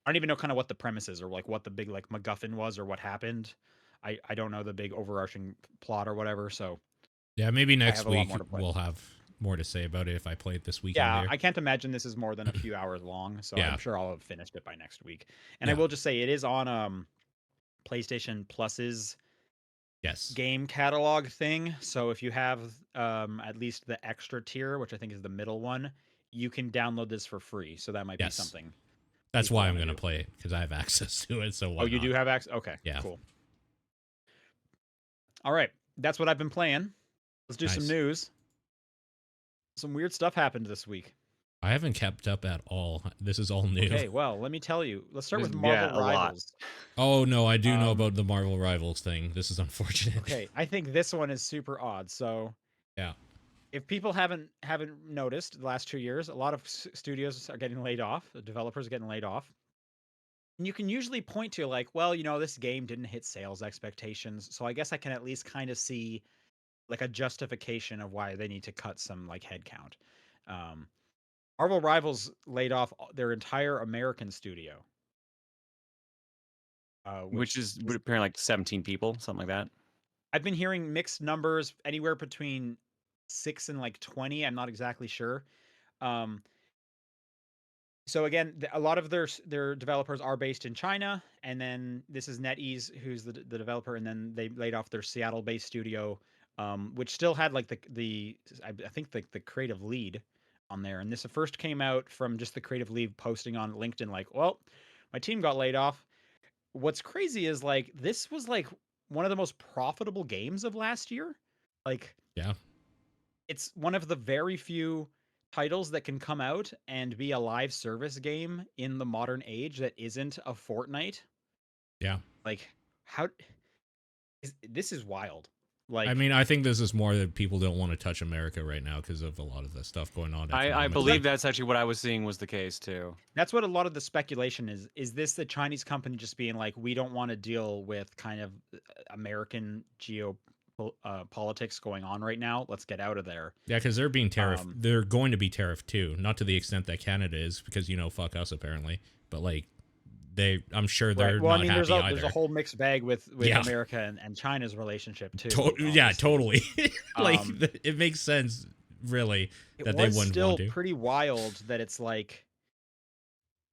I don't even know kind of what the premise is or like what the big like MacGuffin was or what happened. I don't know the big overarching plot or whatever. So Yeah, maybe I next have a lot week more to play. we'll have more to say about it if I play it this weekend Yeah, here. I can't imagine this is more than a few hours long, so Yeah. I'm sure I'll have finished it by next week. And I Yeah. will just say it is on PlayStation Plus's Yes. game catalog thing. So if you have at least the extra tier, which I think is the middle one, you can download this for free. So that might be Yes. something. That's people why I'm wanna going to do. play it, because I have access to it. So why Oh, you not? do have access? Okay, Yeah. cool. All right, that's what I've been playing. Let's do some Nice. news. Some weird stuff happened this week. I haven't kept up at all. This is all new. Okay, well, let me tell you. Let's start with Yeah, Marvel a lot. Rivals. Oh, no, I do know Um, about the Marvel Rivals thing. This is unfortunate. Okay, I think this one is super odd. So Yeah. if people haven't noticed, the last 2 years, a lot of studios are getting laid off. The developers are getting laid off. And you can usually point to like, well, you know, this game didn't hit sales expectations, so I guess I can at least kind of see like a justification of why they need to cut some like headcount. Um, Marvel Rivals laid off their entire American studio, Which is apparently like 17 people, something like that. I've been hearing mixed numbers, anywhere between 6 and like 20. I'm not exactly sure. Um, so again, a lot of their developers are based in China, and then this is NetEase, who's the developer, and then they laid off their Seattle-based studio, which still had like I think the creative lead on there. And this first came out from just the creative lead posting on LinkedIn, like, well, my team got laid off. What's crazy is like this was like one of the most profitable games of last year. Like, Yeah. it's one of the very few titles that can come out and be a live service game in the modern age that isn't a Fortnite. Yeah. Like, how this is wild. Like, I mean, I think this is more that people don't want to touch America right now because of a lot of the stuff going on. I economically. believe that's actually what I was seeing was the case too. that's what a lot of the speculation is. Is this the Chinese company just being like, we don't want to deal with kind of American politics going on right now. Let's get out of there. Yeah, because they're being tariffed. They're going to be tariffed too, not to the extent that Canada is, because fuck us apparently. But like, I'm sure they're Right. Well, I not mean, happy either. there's a whole mixed bag with Yeah. America and China's relationship too. Yeah, obviously. totally. Like, Um, it makes sense, really, It that they was wouldn't still want to. pretty wild that it's like,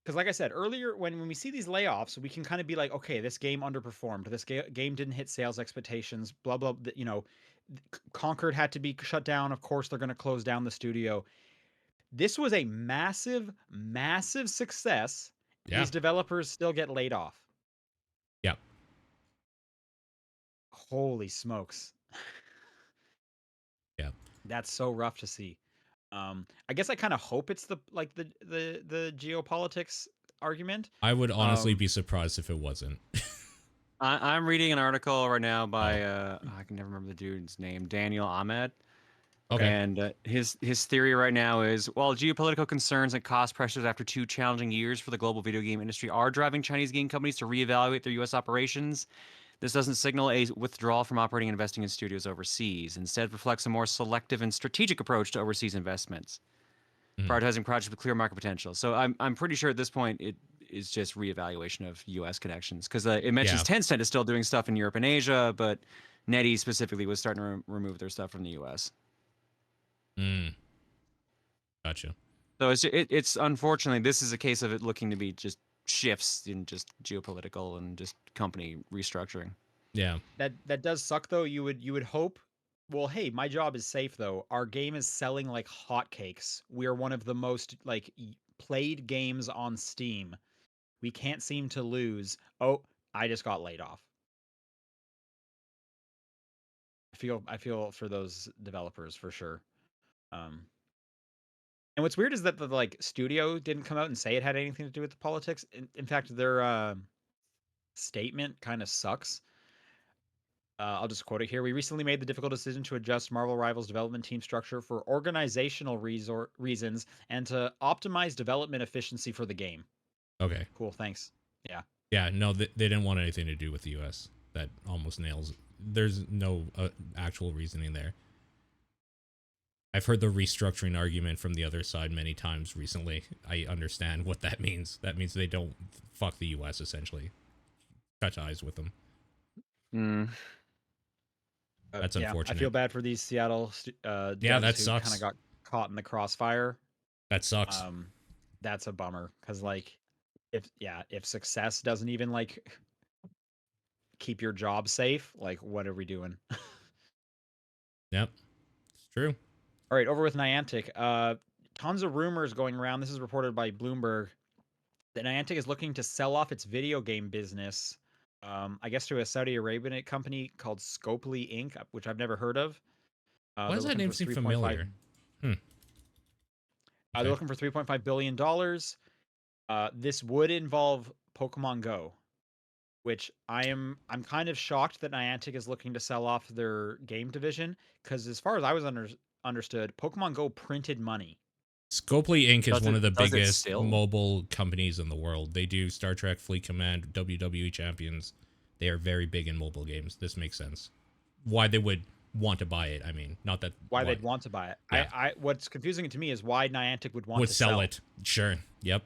because like I said earlier, when we see these layoffs, we can kind of be like, okay, this game underperformed. This game didn't hit sales expectations. Blah blah. You know, Concord had to be shut down. Of course, they're going to close down the studio. This was a massive, massive success. Yeah. These developers still get laid off. Yep. Holy smokes. Yeah. That's so rough to see. I guess I kind of hope it's the geopolitics argument. I would honestly be surprised if it wasn't. I'm reading an article right now by Oh. I can never remember the dude's name, Daniel Ahmed. Okay. And his theory right now is while geopolitical concerns and cost pressures after 2 challenging years for the global video game industry are driving Chinese game companies to reevaluate their U.S. operations, this doesn't signal a withdrawal from operating and investing in studios overseas. Instead, it reflects a more selective and strategic approach to overseas investments, Mhm. prioritizing projects with clear market potential. So I'm pretty sure at this point it is just reevaluation of U.S. connections because it mentions Yeah. Tencent is still doing stuff in Europe and Asia, but NetEase specifically was starting to remove their stuff from the U.S. Mm. Gotcha. So it's unfortunately this is a case of it looking to be just shifts in just geopolitical and just company restructuring. Yeah. That does suck though. You would hope. Well, hey, my job is safe though. Our game is selling like hotcakes. We are one of the most played games on Steam. We can't seem to lose. Oh, I just got laid off. I feel for those developers for sure. Um, and what's weird is that the studio didn't come out and say it had anything to do with the politics. In fact, their statement kind of sucks. I'll just quote it here. We recently made the difficult decision to adjust Marvel Rivals development team structure for organizational reasons and to optimize development efficiency for the game. Okay. Cool, thanks. Yeah. Yeah. No, they didn't want anything to do with the U.S. That almost nails. There's no actual reasoning there. I've heard the restructuring argument from the other side many times recently. I understand what that means. That means they don't fuck the U.S. essentially. Cut ties with them. Mm. That's Yeah, I unfortunate. feel bad for these Seattle Yeah, devs that who sucks. kind of got caught in the crossfire. That sucks. That's a bummer because if success doesn't even keep your job safe, what are we doing? Yep. It's true. All right, over with Niantic. Tons of rumors going around. This is reported by Bloomberg that Niantic is looking to sell off its video game business. I guess to a Saudi Arabian company called Scopely Inc., which I've never heard of. Why They're does that looking name for seem 3.5. familiar? They're Okay. looking for $3.5 billion. This would involve Pokemon Go, which I'm kind of shocked that Niantic is looking to sell off their game division because as far as I was understood, Pokemon Go printed money. Scopely Inc. is one of the Does it biggest still? mobile companies in the world. They do Star Trek, Fleet Command, WWE Champions. They are very big in mobile games. This makes sense. Why they would want to buy it. I mean, not that Why they'd want to buy it. Yeah. What's confusing to me is why Niantic would want would to sell it. Sure. Yep.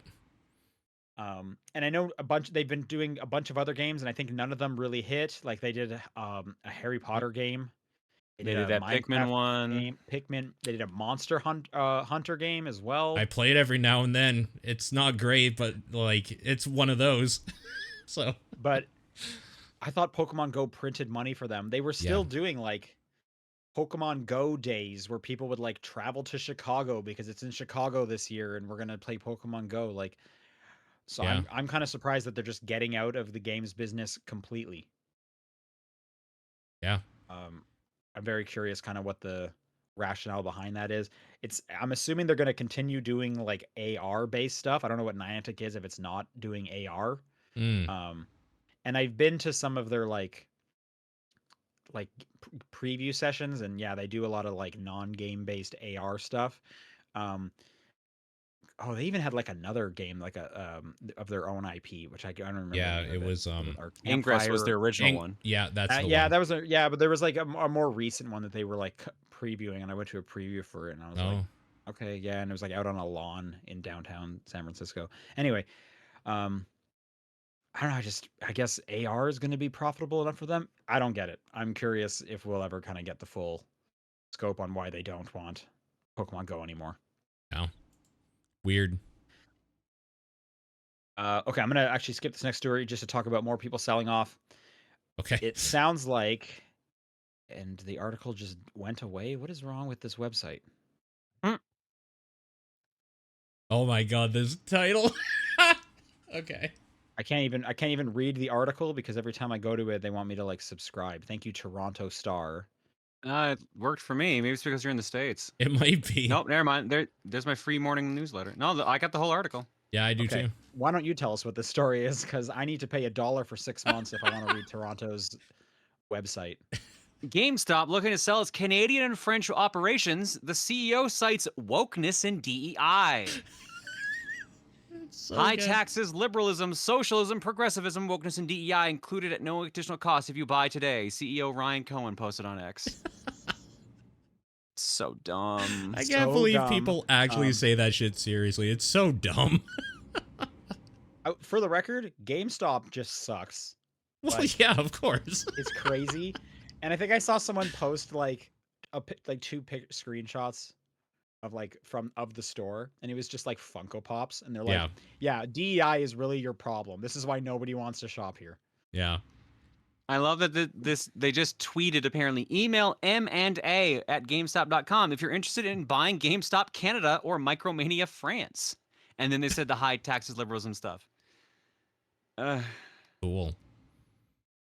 And I know they've been doing a bunch of other games, and I think none of them really hit. Like they did a Harry Potter game. They did that Pikmin one. game. Pikmin. They did a Monster Hunter game as well. I play it every now and then. It's not great, but it's one of those. So, but I thought Pokemon Go printed money for them. They were still doing Pokemon Go days where people would travel to Chicago because it's in Chicago this year and we're gonna play Pokemon Go. So Yeah. I'm kind of surprised that they're just getting out of the games business completely. Yeah. I'm very curious kind of what the rationale behind that is. I'm assuming they're going to continue doing AR based stuff. I don't know what Niantic is if it's not doing AR. Mm. And I've been to some of their preview sessions, and yeah, they do a lot of non-game based AR stuff. They even had another game of their own IP, which I don't remember. Yeah, it was Ingress was their original one. Yeah, that's the yeah, one. that was but there was a more recent one that they were previewing, and I went to a preview for it, and I was like, okay, yeah, and it was out on a lawn in downtown San Francisco. Anyway, I don't know. I guess AR is going to be profitable enough for them. I don't get it. I'm curious if we'll ever kind of get the full scope on why they don't want Pokemon Go anymore. No. Weird. Okay, I'm gonna actually skip this next story just to talk about more people selling off. Okay. It sounds like, and the article just went away. What is wrong with this website? Oh my god, this title. Okay. I can't even read the article because every time I go to it, they want me to like subscribe. Thank you, Toronto Star. It worked for me. Maybe it's because you're in the States. It might be. Nope, never mind. There's my free morning newsletter. No, I got the whole article. Yeah, I do Okay, too. why don't you tell us what this story is? Because I need to pay $1 for 6 months if I want to read Toronto's website. GameStop looking to sell its Canadian and French operations. The CEO cites wokeness and DEI. So High good. taxes, liberalism, socialism, progressivism, wokeness, and DEI included at no additional cost if you buy today. CEO Ryan Cohen posted on X. So dumb. I can't So believe dumb. people actually Um, say that shit seriously. It's so dumb. For the record, GameStop just sucks. Well, Like, yeah, of course. it's crazy. And I think I saw someone post like two screenshots of of the store, and it was just like Funko Pops, and they're like, Yeah. yeah, DEI is really your problem. This is why nobody wants to shop here. Yeah. I love that they just tweeted apparently. Email m&a@gamestop.com if you're interested in buying GameStop Canada or Micromania France. And then they said the high taxes, liberalism stuff. Cool.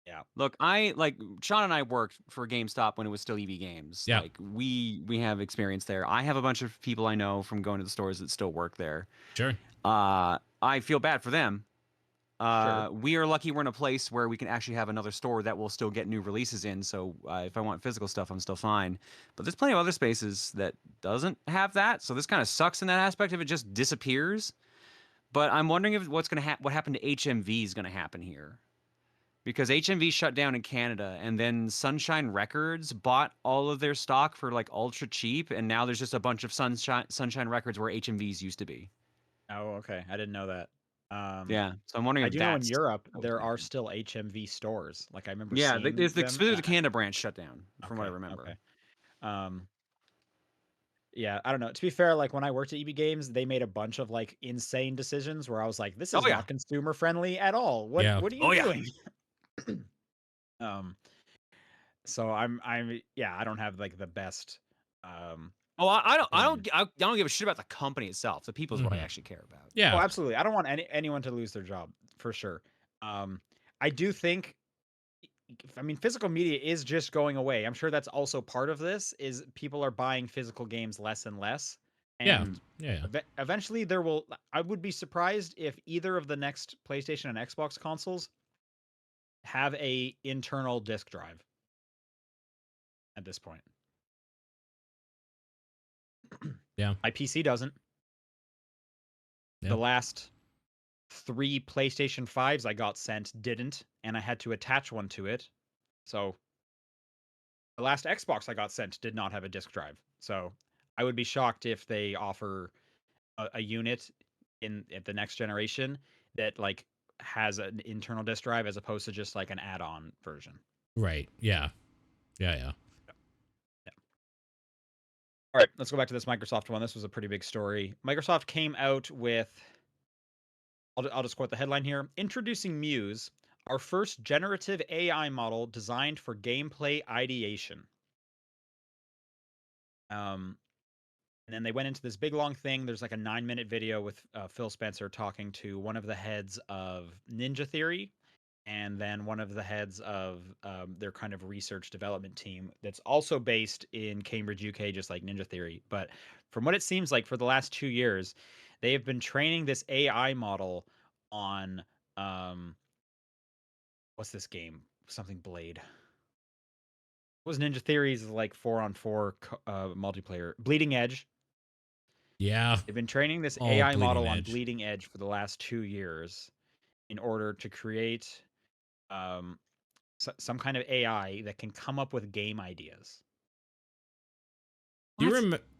Yeah. Look, like Sean and I worked for GameStop when it was still EB Games. Yeah. Like we have experience there. I have a bunch of people I know from going to the stores that still work there. Sure. I feel bad for them. Sure. We are lucky we're in a place where we can actually have another store that will still get new releases in. So if I want physical stuff, I'm still fine. But there's plenty of other spaces that doesn't have that. So this kind of sucks in that aspect if it just disappears. But I'm wondering if what happened to HMV is going to happen here. Because HMV shut down in Canada, and then Sunshine Records bought all of their stock for like ultra cheap, and now there's just a bunch of Sunshine Records where HMVs used to be. Oh, okay. I didn't know that. Yeah, so I'm wondering I if do know in that's Europe what's there gonna are happen. still HMV stores. Like I remember Yeah, seeing it's them. specifically the Canada branch shut down, from what I Okay, remember. okay. Yeah, I don't know. To be fair, like when I worked at EB Games, they made a bunch of like insane decisions where I was like, this is Oh yeah, not consumer friendly at all. Yeah. What are you Oh, yeah. doing? So yeah, I don't have like the best oh I opinion. don't give a shit about the company itself. The people is what I Mhm. actually care about. Yeah. Oh, absolutely. I don't want anyone to lose their job for sure. I do think I mean physical media is just going away. I'm sure that's also part of this is people are buying physical games less and less. Yeah. And Yeah. eventually I would be surprised if either of the next PlayStation and Xbox consoles have a internal disk drive at this point. Yeah. My PC doesn't. Yeah. The last 3 PlayStation 5s I got sent didn't, and I had to attach one to it. So the last Xbox I got sent did not have a disk drive. So I would be shocked if they offer a unit at the next generation that like has an internal disk drive as opposed to just like an add-on version. Right. Yeah. Yeah. Yeah. All right, let's go back to this Microsoft one. This was a pretty big story. Microsoft came out with, I'll just quote the headline here: "Introducing Muse, our first generative AI model designed for gameplay ideation." And then they went into this big long thing. There's like a 9-minute video with Phil Spencer talking to one of the heads of Ninja Theory, and then one of the heads of their kind of research development team that's also based in Cambridge, UK, just like Ninja Theory. But from what it seems like, for the last 2 years, they have been training this AI model on what's this game? Something Blade. What was Ninja Theory's like 4-on-4 multiplayer? Bleeding Edge. Yeah. They've been training this Oh, AI Bleeding model on Edge. Bleeding Edge for the last 2 years in order to create some kind of AI that can come up with game ideas. Do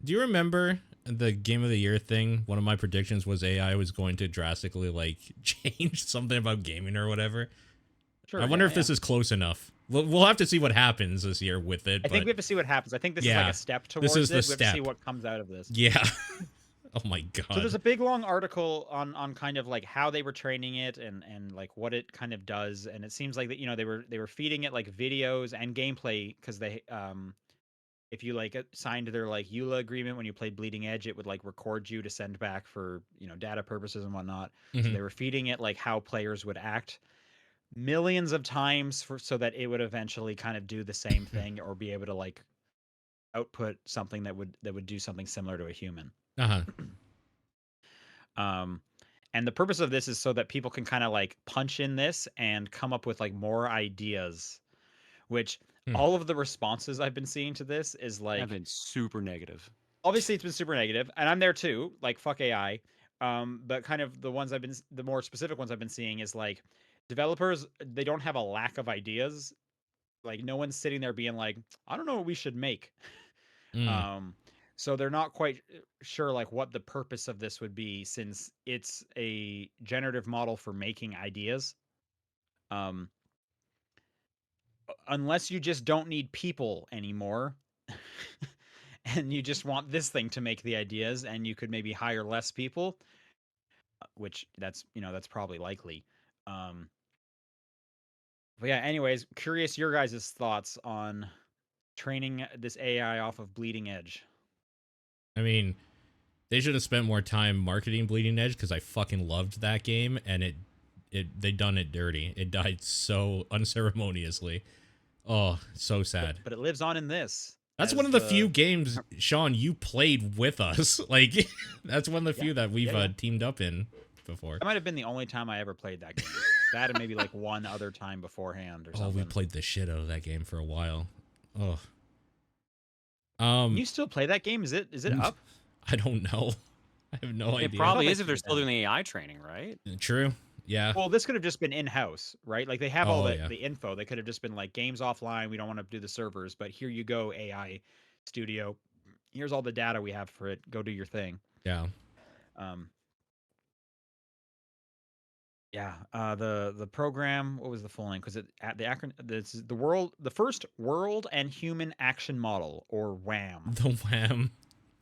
you remember the Game of the Year thing? One of my predictions was AI was going to drastically like change something about gaming or whatever. Sure. I wonder if this is close enough. We'll have to see what happens this year with it. I think we have to see what happens. I think this is like a step towards is the it. We have to see step. what comes out of this. Yeah. Oh my god. So there's a big long article on kind of like how they were training it and like what it kind of does, and it seems like that they were feeding it like videos and gameplay because they if you like signed their like EULA agreement when you played Bleeding Edge, it would like record you to send back for, you know, data purposes and whatnot. So Mhm. they were feeding it like how players would act millions of times for so that it would eventually kind of do the same thing or be able to like output something that would do something similar to a human. Uh-huh. And the purpose of this is so that people can kind of like punch in this and come up with like more ideas, which all of the responses I've been seeing to this is I've like, been super negative. obviously it's been super negative, and I'm there too, like fuck AI. But kind of the more specific ones I've been seeing is like developers, they don't have a lack of ideas. Like no one's sitting there being like, I don't know what we should make. Mm. So they're not quite sure like what the purpose of this would be, since it's a generative model for making ideas. Um, unless you just don't need people anymore, and you just want this thing to make the ideas, and you could maybe hire less people, which that's, you know, that's probably likely. But yeah, anyways, curious your guys' thoughts on training this AI off of Bleeding Edge. I mean, they should have spent more time marketing Bleeding Edge because I fucking loved that game, and they done it dirty. It died so unceremoniously. Oh, so sad. But it lives on in this. That's as one of the few games, Sean, you played with us. Like, that's one of the few that we've teamed up in before. That might have been the only time I ever played that game. That and maybe like one other time beforehand or something. Oh, we played the shit out of that game for a while. Oh. Can you still play that game? Is it up? I don't know. I have no idea. It probably is if they're still doing the AI training, right? True. Yeah. Well, this could have just been in-house, right? Like they have all Oh, yeah. the info. They could have just been like, games offline. We don't want to do the servers, but here you go, AI studio. Here's all the data we have for it. Go do your thing. Yeah. Yeah. The program. What was the full name? Because the acronym. This is the first World and Human Action Model, or WHAM. The Wham.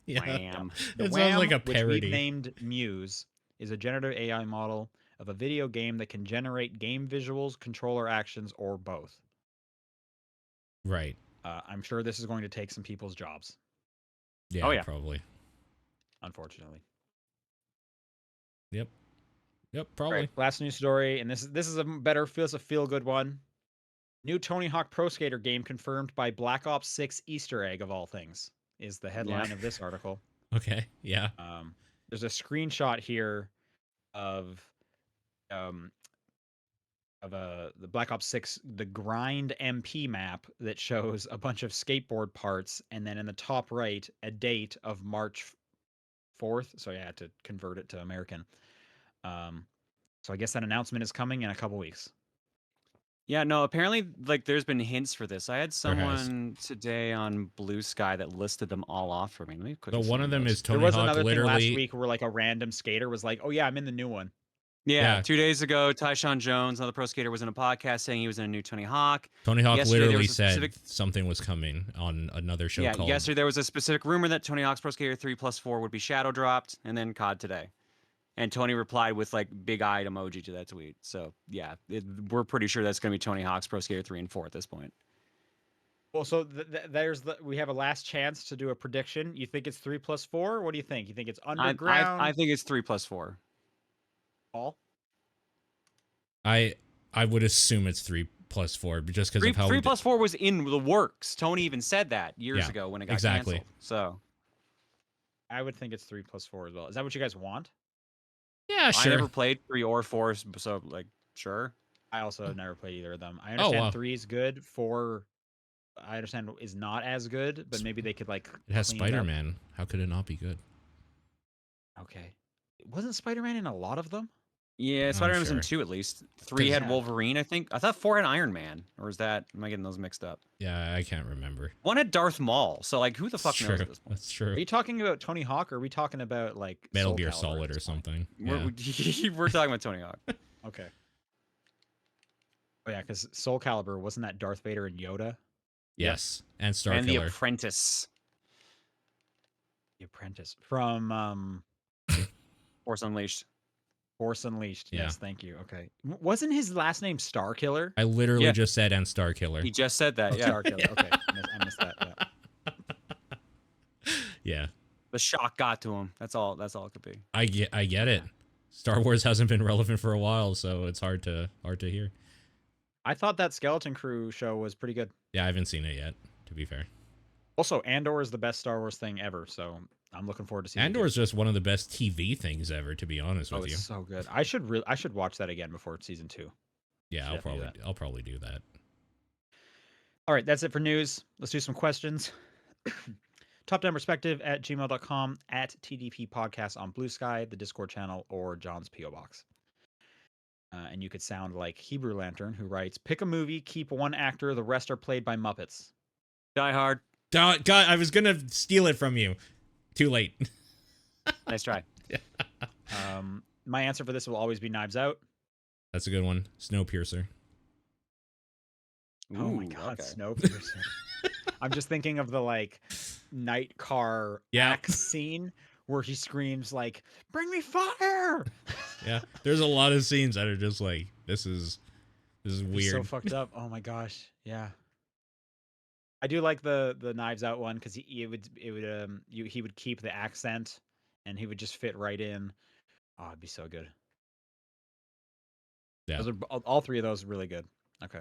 Yeah. Wham. The It WHAM, sounds like a which parody. we've named Muse, is a generative AI model of a video game that can generate game visuals, controller actions, or both. Right. I'm sure this is going to take some people's jobs, Yeah, Oh, yeah. Probably. unfortunately. Yep, probably. Right, last news story, and this is a better, feels a feel good one. New Tony Hawk Pro Skater game confirmed by Black Ops 6 Easter egg, of all things, is the headline of this article. Okay, yeah. There's a screenshot here of the Black Ops 6, the Grind MP map, that shows a bunch of skateboard parts, and then in the top right, a date of March 4th. So I had to convert it to American. So I guess that announcement is coming in a couple weeks. Yeah, no, apparently, like, there's been hints for this. I had someone today on Blue Sky that listed them all off for me. Let me quickly So one see of them those. is Tony There was Hawk another thing last literally. week where like a random skater was like, "Oh yeah, I'm in the new one." Yeah, 2 days ago, Tyshawn Jones, another pro skater, was in a podcast saying he was in a new Tony Hawk. Tony Hawk Yesterday, there literally was a said specific- something was coming on another show Yeah, called. yesterday there was a specific rumor that Tony Hawk's Pro Skater 3+4 would be shadow dropped, and then COD today. And Tony replied with like big-eyed emoji to that tweet. So yeah, we're pretty sure that's going to be Tony Hawk's Pro Skater 3 and 4 at this point. Well, so we have a last chance to do a prediction. You think it's 3+4? What do you think? You think it's underground? I think it's 3+4. Paul? I would assume it's 3+4, but just because of how 3+4 was in the works. Tony even said that years Yeah, ago when it got exactly. canceled. So I would think it's 3+4 as well. Is that what you guys want? Yeah, sure. I never played 3 or 4, so like sure. I also have never played either of them. I understand wow. 3 is good. 4, I understand, is not as good, but maybe they could like. It has clean up. Spider-Man. How could it not be good? Okay, wasn't Spider-Man in a lot of them? Yeah, Spider-Man was in sure. 2 at least. 3 had Yeah. Wolverine, I think. I thought 4 had Iron Man, or is that? Am I getting those mixed up? Yeah, I can't remember. 1 had Darth Maul. So like, who the fuck That's knows true. at this point? That's true. Are you talking about Tony Hawk, or are we talking about like Metal Soul Gear Calibur Solid at or this point? something. Yeah. We're talking about Tony Hawk. Okay. Oh yeah, because Soul Calibur, wasn't that Darth Vader and Yoda? Yes, and Star And The Killer. Apprentice. The Apprentice from Force Unleashed. Force Unleashed. Yeah. Yes, thank you. Okay, wasn't his last name Star Killer? I literally Yeah. just said and Star Killer. He just said that. Yeah. Star Killer. Okay, I missed that. Yeah. Yeah, The shock got to him. That's all it could be. I get it. Star Wars hasn't been relevant for a while, so it's hard to hear. I thought that Skeleton Crew show was pretty good. Yeah, I haven't seen it yet, to be fair. Also, Andor is the best Star Wars thing ever, so I'm looking forward to seeing. Andor is just one of the best TV things ever, to be honest with you. It's so good. I should watch that again before season 2. Yeah, Should definitely do I'll probably do that. All right, that's it for news. Let's do some questions. topdownperspective@gmail.com, at TDP Podcast on Blue Sky, the Discord channel, or John's P.O. Box. And you could sound like Hebrew Lantern, who writes, pick a movie, keep one actor, the rest are played by Muppets. Die Hard. God, I was going to steal it from you. Too late. Nice try. My answer for this will always be Knives Out. That's a good one. Snowpiercer. Oh my God, Snowpiercer. I'm just thinking of the like night car axe scene where he screams like, "Bring me fire!" Yeah, there's a lot of scenes that are just like, this is weird. So fucked up. Oh my gosh, yeah. I do like the Knives Out one because he would keep the accent and he would just fit right in. Oh, it'd be so good. Yeah, those are all three of those are really good. Okay.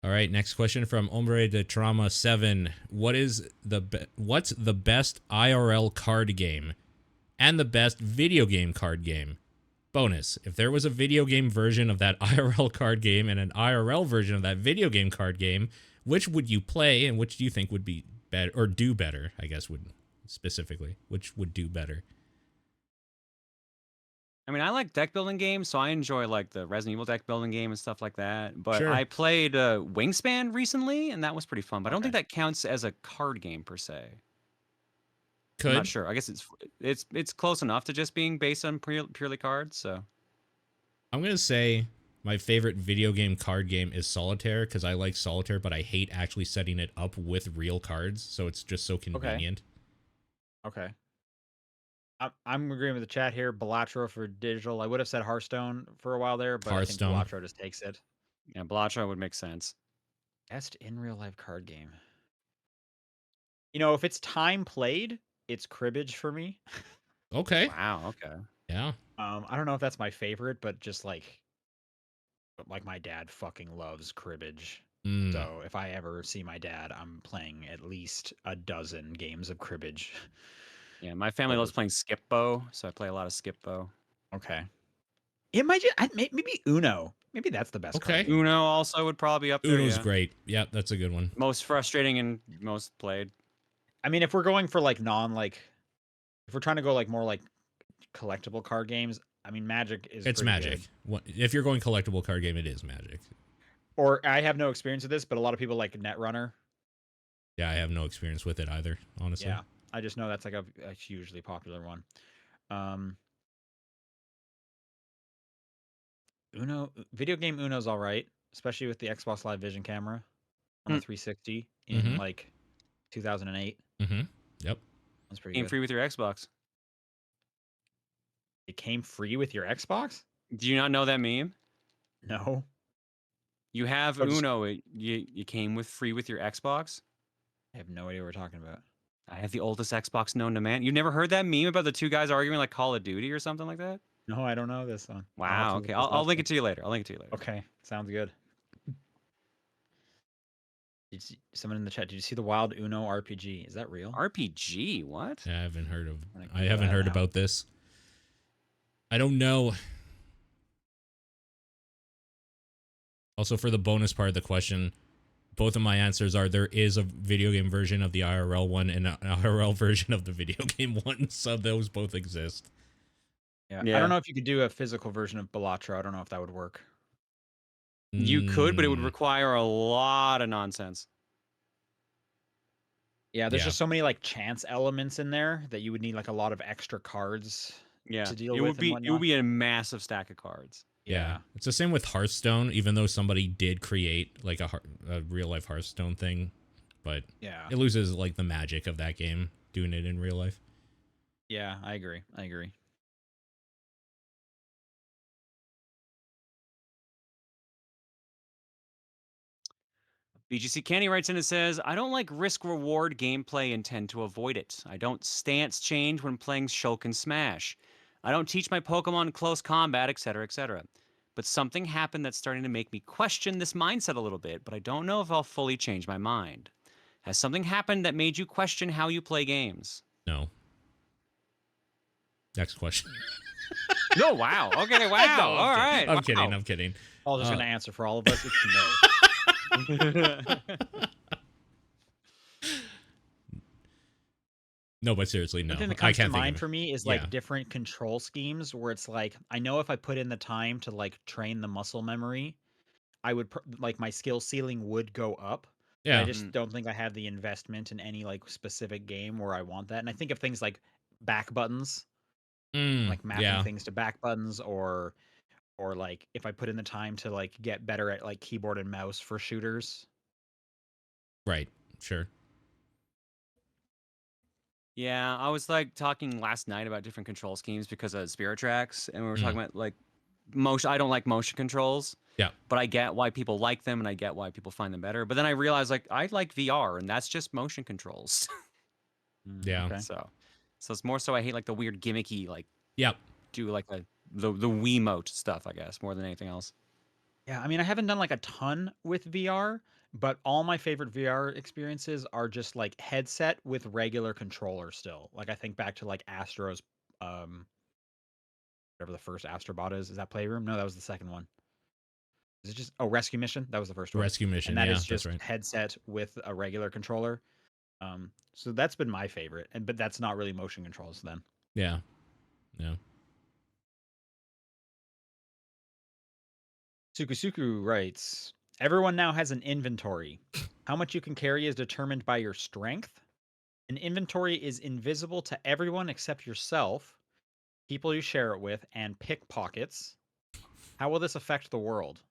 All right, next question from Hombre de Trauma 7. What's the best IRL card game and the best video game card game? Bonus, if there was a video game version of that IRL card game and an IRL version of that video game card game, which would you play and which do you think would be better or do better, I guess specifically, which would do better? I mean, I like deck building games, so I enjoy like the Resident Evil deck building game and stuff like that. But Sure. I played Wingspan recently, and that was pretty fun. But I don't think that counts as a card game per se. Could. I'm not sure. I guess it's close enough to just being based on purely cards. So I'm gonna say my favorite video game card game is Solitaire because I like Solitaire, but I hate actually setting it up with real cards, so it's just so convenient. Okay. I'm agreeing with the chat here. Balatro for digital. I would have said Hearthstone for a while there, but Hearthstone. I think Balatro just takes it. yeah, Balatro would make sense. Best in real life card game. You know, if it's time played, it's cribbage for me. Okay. Wow. Okay. Yeah. I don't know if that's my favorite, but just like my dad fucking loves cribbage. Mm. So if I ever see my dad, I'm playing at least a dozen games of cribbage. Yeah, my family loves playing Skip-Bo, so I play a lot of Skip-Bo. Okay. It might just maybe Uno. Maybe that's the best. Okay. Card game. Uno also would probably be up there. Uno's great. Yeah, that's a good one. Most frustrating and most played. I mean, if we're going for like if we're trying to go like more like collectible card games, I mean, Magic is. It's Magic. If you're going collectible card game, it is Magic. Or I have no experience with this, but a lot of people like Netrunner. Yeah, I have no experience with it either, honestly. Yeah, I just know that's like a hugely popular one. Uno video game Uno's all right, especially with the Xbox Live Vision camera on the 360 in like 2008. Mm-hmm. Yep. That's pretty Came good. free with your Xbox. It came free with your Xbox? Do you not know that meme? No. You have Uno. You came free with your Xbox. I have no idea what we're talking about. I have the oldest Xbox known to man. You never heard that meme about the two guys arguing like Call of Duty or something like that? No, I don't know this one. Wow. Okay, I'll link it to you later. Okay, sounds good. Someone in the chat, did you see the Wild Uno RPG? Is that real? RPG? What? Yeah, I haven't heard about this. I don't know. Also, for the bonus part of the question, both of my answers are there is a video game version of the IRL one and an IRL version of the video game one, so those both exist. Yeah. I don't know if you could do a physical version of Balatro. I don't know if that would work. You could, but it would require a lot of nonsense. Yeah, there's just so many like chance elements in there that you would need like a lot of extra cards to deal with. It would be a massive stack of cards. Yeah. It's the same with Hearthstone, even though somebody did create like a real life Hearthstone thing, but it loses like the magic of that game doing it in real life. Yeah, I agree. BGC Candy writes in and says, I don't like risk-reward gameplay and tend to avoid it. I don't stance change when playing Shulk and Smash. I don't teach my Pokemon close combat, etc., etc. But something happened that's starting to make me question this mindset a little bit, but I don't know if I'll fully change my mind. Has something happened that made you question how you play games? No. Next question. No, wow. Okay, wow. No, All right. I'm kidding. Wow. I'm kidding. Paul's just gonna answer for all of us. It's no. No, but seriously, no. One thing that I comes to can't think mind of for it. me is Yeah. like different control schemes where it's like I know if I put in the time to like train the muscle memory, I would like my skill ceiling would go up. But I Yeah. just don't think I have the investment in any like specific game where I want that. And I think of things like back buttons, like mapping Yeah. things to back buttons, or like if I put in the time to like get better at like keyboard and mouse for shooters. Right. Sure. Yeah, I was like talking last night about different control schemes because of Spirit Tracks, and we were talking about like motion. I don't like motion controls. Yeah. But I get why people like them, and I get why people find them better. But then I realized like I like VR, and that's just motion controls. Yeah. Okay. So it's more so I hate like the weird gimmicky like Yep. do like the Wiimote stuff, I guess, more than anything else. Yeah, I mean, I haven't done like a ton with VR, but all my favorite VR experiences are just like headset with regular controller still. Like I think back to like Astro's um whatever the first Astrobot is. Is that Playroom? No, that was the second one. Is it just Rescue Mission? That was the first one. Rescue Mission. And that Yeah, is that's just right. headset with a regular controller. So that's been my favorite. But that's not really motion controls then. Yeah. Yeah. Sukusuku writes, everyone now has an inventory. How much you can carry is determined by your strength. An inventory is invisible to everyone except yourself, people you share it with, and pickpockets. How will this affect the world?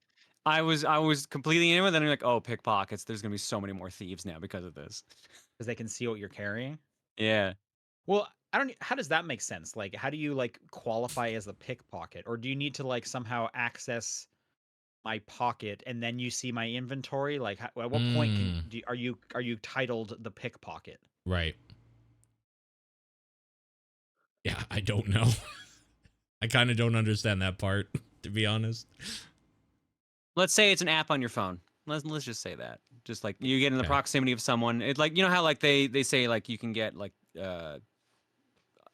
I was completely in with it, and I'm like, oh, pickpockets. There's gonna be so many more thieves now because of this. Because they can see what you're carrying. Yeah. Well, I don't. How does that make sense? Like, how do you like qualify as a pickpocket, or do you need to like somehow access my pocket and then you see my inventory? Like, at what point are you titled the pickpocket? Right. Yeah, I don't know. I kind of don't understand that part, to be honest. Let's say it's an app on your phone. Let's just say that. Just like you get in the proximity of someone. It's like, you know how like they say like you can get like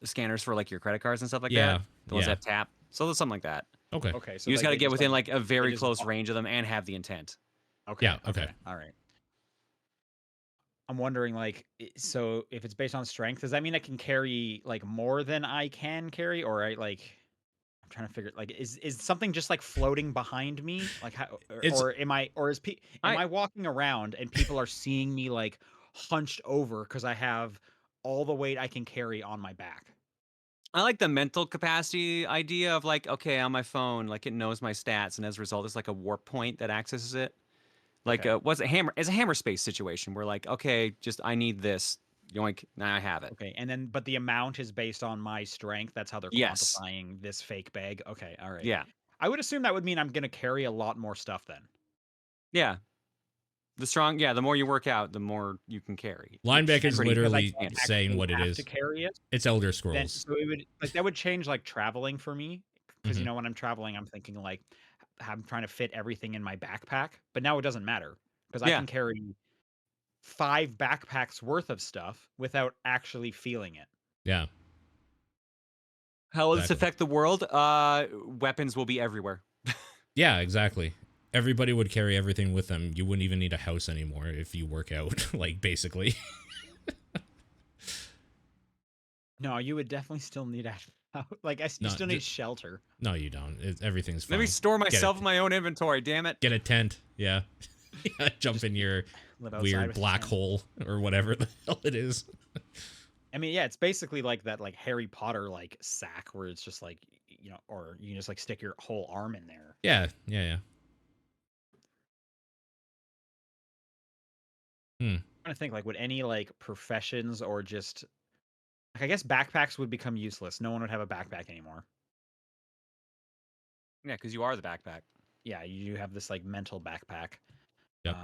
scanners for like your credit cards and stuff like that. The ones that tap. So there's something like that. Okay. Okay. So you just got to get within like a very just close range of them and have the intent. Okay. Yeah. Okay. All right. I'm wondering, like, so if it's based on strength, does that mean I can carry like more than I can carry, or I'm trying to figure, like, is something just like floating behind me, like, how, or am I walking around and people are seeing me like hunched over because I have all the weight I can carry on my back? I like the mental capacity idea of like, okay, on my phone, like it knows my stats, and as a result, it's like a warp point that accesses it. Like, what's a hammer? It's a hammer space situation where, like, okay, just I need this. Yoink! Now I have it. Okay, and then but the amount is based on my strength. That's how they're quantifying this fake bag. Okay, all right. Yeah. I would assume that would mean I'm gonna carry a lot more stuff then. Yeah. The more you work out, the more you can carry. Linebacker is literally saying what it is. To carry it. It's Elder Scrolls. Then, so it would that would change like traveling for me, because you know when I'm traveling, I'm thinking like I'm trying to fit everything in my backpack. But now it doesn't matter because I can carry 5 backpacks worth of stuff without actually feeling it. Yeah. How will this affect the world? Weapons will be everywhere. Yeah, exactly. Everybody would carry everything with them. You wouldn't even need a house anymore if you work out, like, basically. No, you would definitely still need a like you still need shelter. No, you don't. Everything's fine. Let me store myself in my own inventory, damn it. Get a tent, yeah. Jump in your weird black hole or whatever the hell it is. I mean, yeah, it's basically like that like Harry Potter like sack where it's just like, you know, or you can just like stick your whole arm in there. Yeah. I'm trying to think, like, would any like professions or just like, I guess backpacks would become useless. No one would have a backpack anymore. Yeah, because you are the backpack. Yeah, you have this like mental backpack. Yep.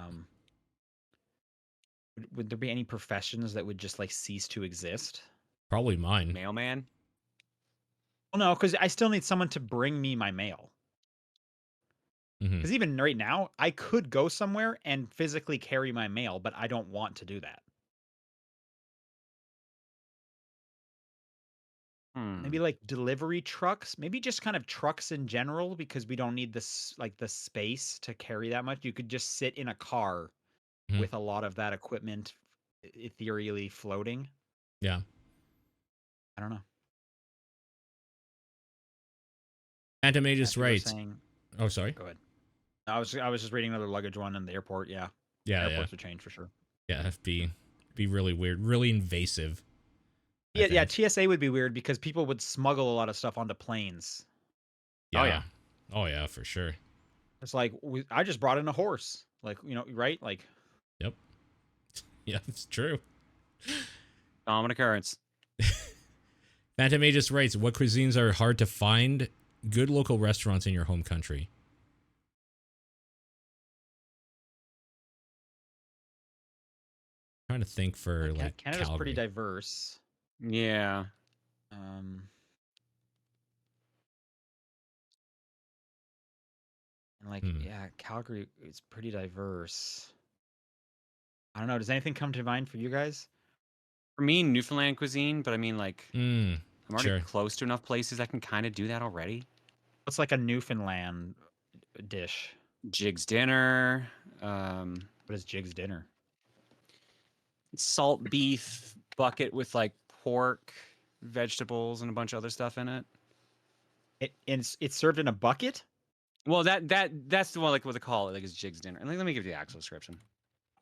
would there be any professions that would just like cease to exist? Probably mine. Mailman. Well, no, because I still need someone to bring me my mail. Hmm. Because even right now, I could go somewhere and physically carry my mail, but I don't want to do that. Maybe like delivery trucks, maybe just kind of trucks in general, because we don't need this like the space to carry that much. You could just sit in a car Mhm. with a lot of that equipment ethereally floating. Yeah. I don't know. Phantom Yeah, Aegis people are writes. saying, Oh, sorry. go ahead. I was just reading another luggage one in the airport. Yeah, Yeah, airports would change for sure. yeah. It'd be really weird, really invasive. I Yeah, think. TSA would be weird because people would smuggle a lot of stuff onto planes. Yeah. Oh, yeah. Oh yeah, for sure. It's like I just brought in a horse, like right? Like Yep. Yeah, it's true. Common occurrence. Phantom Aegis writes, what cuisines are hard to find? Good local restaurants in your home country. Trying to think for like Canada's pretty Calgary. diverse. Yeah. And like Hmm. yeah, Calgary is pretty diverse. I don't know. Does anything come to mind for you guys? For me, Newfoundland cuisine, but I mean, like, I'm already Sure. close to enough places that can kind of do that already. What's like a Newfoundland dish? Jig's dinner, What is Jig's dinner? salt beef bucket with like pork, vegetables, and a bunch of other stuff in it. It's served in a bucket. Well, that's the one, like what they call it, like, is Jig's dinner. And let me give you the actual description,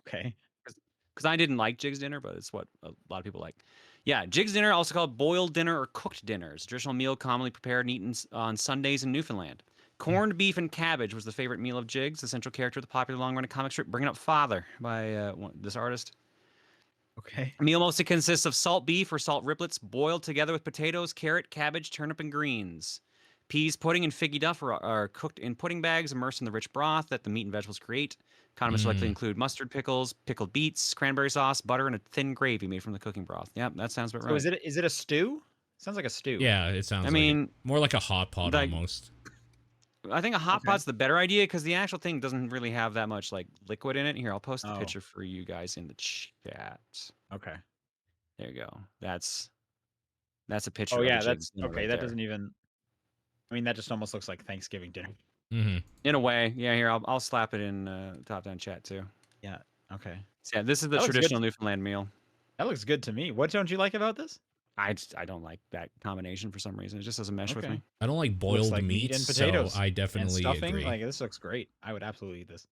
Okay. because I didn't like Jig's dinner, but it's what a lot of people like. Yeah, Jig's dinner, also called boiled dinner or cooked dinner, is a traditional meal commonly prepared and eaten on Sundays in Newfoundland. Corned beef and cabbage was the favorite meal of Jig's, the central character of the popular long-running comic strip Bringing Up Father by this artist. Okay. A meal mostly consists of salt beef or salt riblets boiled together with potatoes, carrot, cabbage, turnip, and greens. Peas, pudding, and figgy duff are cooked in pudding bags immersed in the rich broth that the meat and vegetables create. Condiments likely include mustard, pickles, pickled beets, cranberry sauce, butter, and a thin gravy made from the cooking broth. Yep, that sounds about So right. is it a stew? Sounds like a stew. Yeah, it sounds I like it. mean, More like a hot pot like, almost. I think a hot Okay. pot's the better idea because the actual thing doesn't really have that much like liquid in it. Here, I'll post the Oh. picture for you guys in the chat. Okay. There you go. That's a picture Oh of yeah, a Jig's that's dinner okay. right That there. doesn't even. I mean, that just almost looks like Thanksgiving dinner. Mm-hmm. In a way, yeah. Here, I'll slap it in top down chat too. Yeah. Okay. So, yeah, this is the That looks good. traditional Newfoundland meal. That looks good to me. What don't you like about this? I don't like that combination for some reason. It just doesn't mesh with Okay. me. I don't like Looks boiled like meat meats, and potatoes so I and definitely stuffing. agree. Like this looks great. I would absolutely eat this.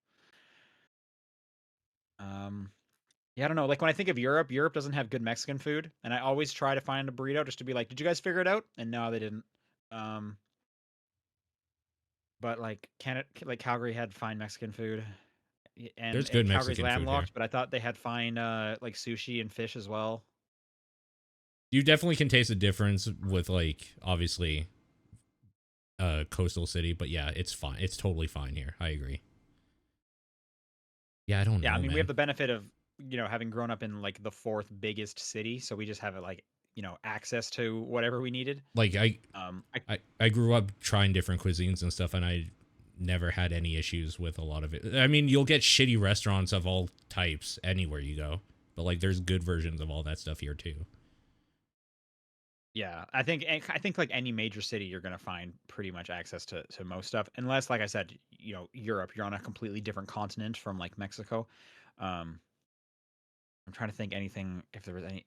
Yeah, I don't know. Like when I think of Europe, Europe doesn't have good Mexican food, and I always try to find a burrito just to be like, "Did you guys figure it out?" And no, they didn't. But like Canada, like Calgary had fine Mexican food, and There's good Calgary's Mexican food here. landlocked, but I thought they had fine like sushi and fish as well. You definitely can taste a difference with like obviously coastal city, but yeah, it's fine. It's totally fine here. I agree. Yeah, I don't know. Yeah, I mean, man. we have the benefit of having grown up in like the fourth biggest city, so we just have like access to whatever we needed. Like I I grew up trying different cuisines and stuff, and I never had any issues with a lot of it. I mean, you'll get shitty restaurants of all types anywhere you go, but like there's good versions of all that stuff here too. Yeah, I think like any major city, you're gonna find pretty much access to most stuff, unless, like I said, Europe, you're on a completely different continent from like Mexico. I'm trying to think anything if there was any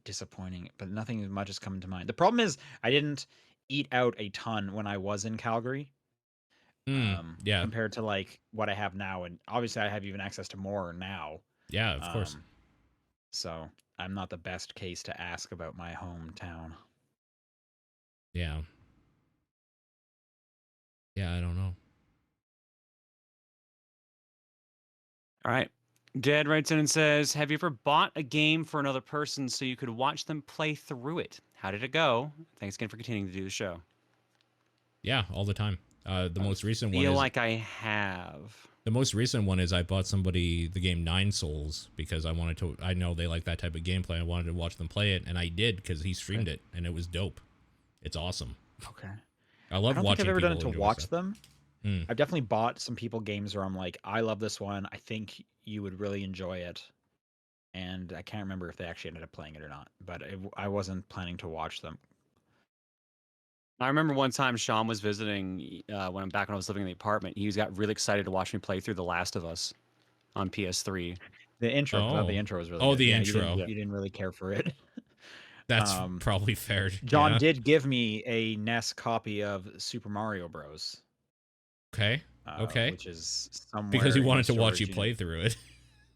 disappointing, but nothing much is coming to mind. The problem is I didn't eat out a ton when I was in Calgary, Yeah, compared to like what I have now, and obviously I have even access to more now. yeah, of course. So I'm not the best case to ask about my hometown. Yeah. Yeah, I don't know. All right. Dad writes in and says, "Have you ever bought a game for another person so you could watch them play through it? How did it go? Thanks again for continuing to do the show." Yeah, all the time. The most recent one Feel is like I have. The most recent one is I bought somebody the game Nine Souls because I know they like that type of gameplay. I wanted to watch them play it, and I did because he streamed it, and it was dope. It's awesome. Okay. I love I don't watching think I've ever done it people to enjoy watch stuff. them. Hmm. I've definitely bought some people games where I'm like, I love this one. I think you would really enjoy it. And I can't remember if they actually ended up playing it or not, but I wasn't planning to watch them. I remember one time Sean was visiting when I was living in the apartment. He got really excited to watch me play through The Last of Us on PS3. The intro, I thought the Oh. intro was really Oh, good. the Yeah, intro. You didn't really care for it. That's probably fair. John yeah. did give me a NES copy of Super Mario Bros. Okay. Okay. Which is somewhere Because he in the wanted to watch storage you unit. play through it.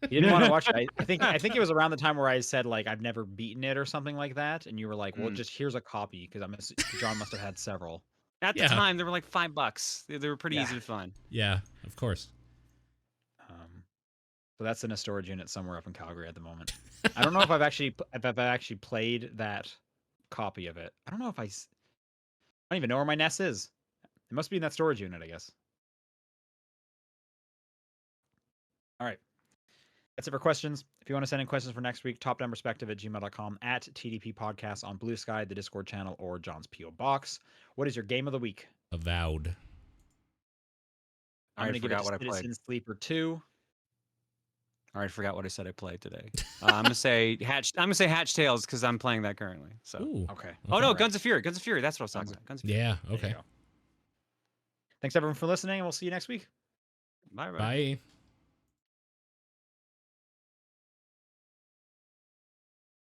He didn't want to watch it. I think it was around the time where I said like I've never beaten it or something like that, and you were like, "Well, just here's a copy," because John must have had several. At the time, they were like $5. They were pretty Yeah. easy to find. Yeah, of course. So that's in a storage unit somewhere up in Calgary at the moment. I don't know if I've actually played that copy of it. I don't know if I don't even know where my NES is. It must be in that storage unit, I guess. All right. That's it for questions. If you want to send in questions for next week, topdownperspective@gmail.com, at TDP Podcast on Blue Sky, the Discord channel, or John's P.O. Box. What is your game of the week? Avowed. I'm going to give it to Citizen Sleeper 2. I already forgot what I said I played today. I'm gonna say Hatch Tales because I'm playing that currently. So Okay. Oh no, Right. Guns of Fury. That's what I was talking about. Guns of Fury. Yeah, okay. Thanks everyone for listening, and we'll see you next week. Bye. Bye.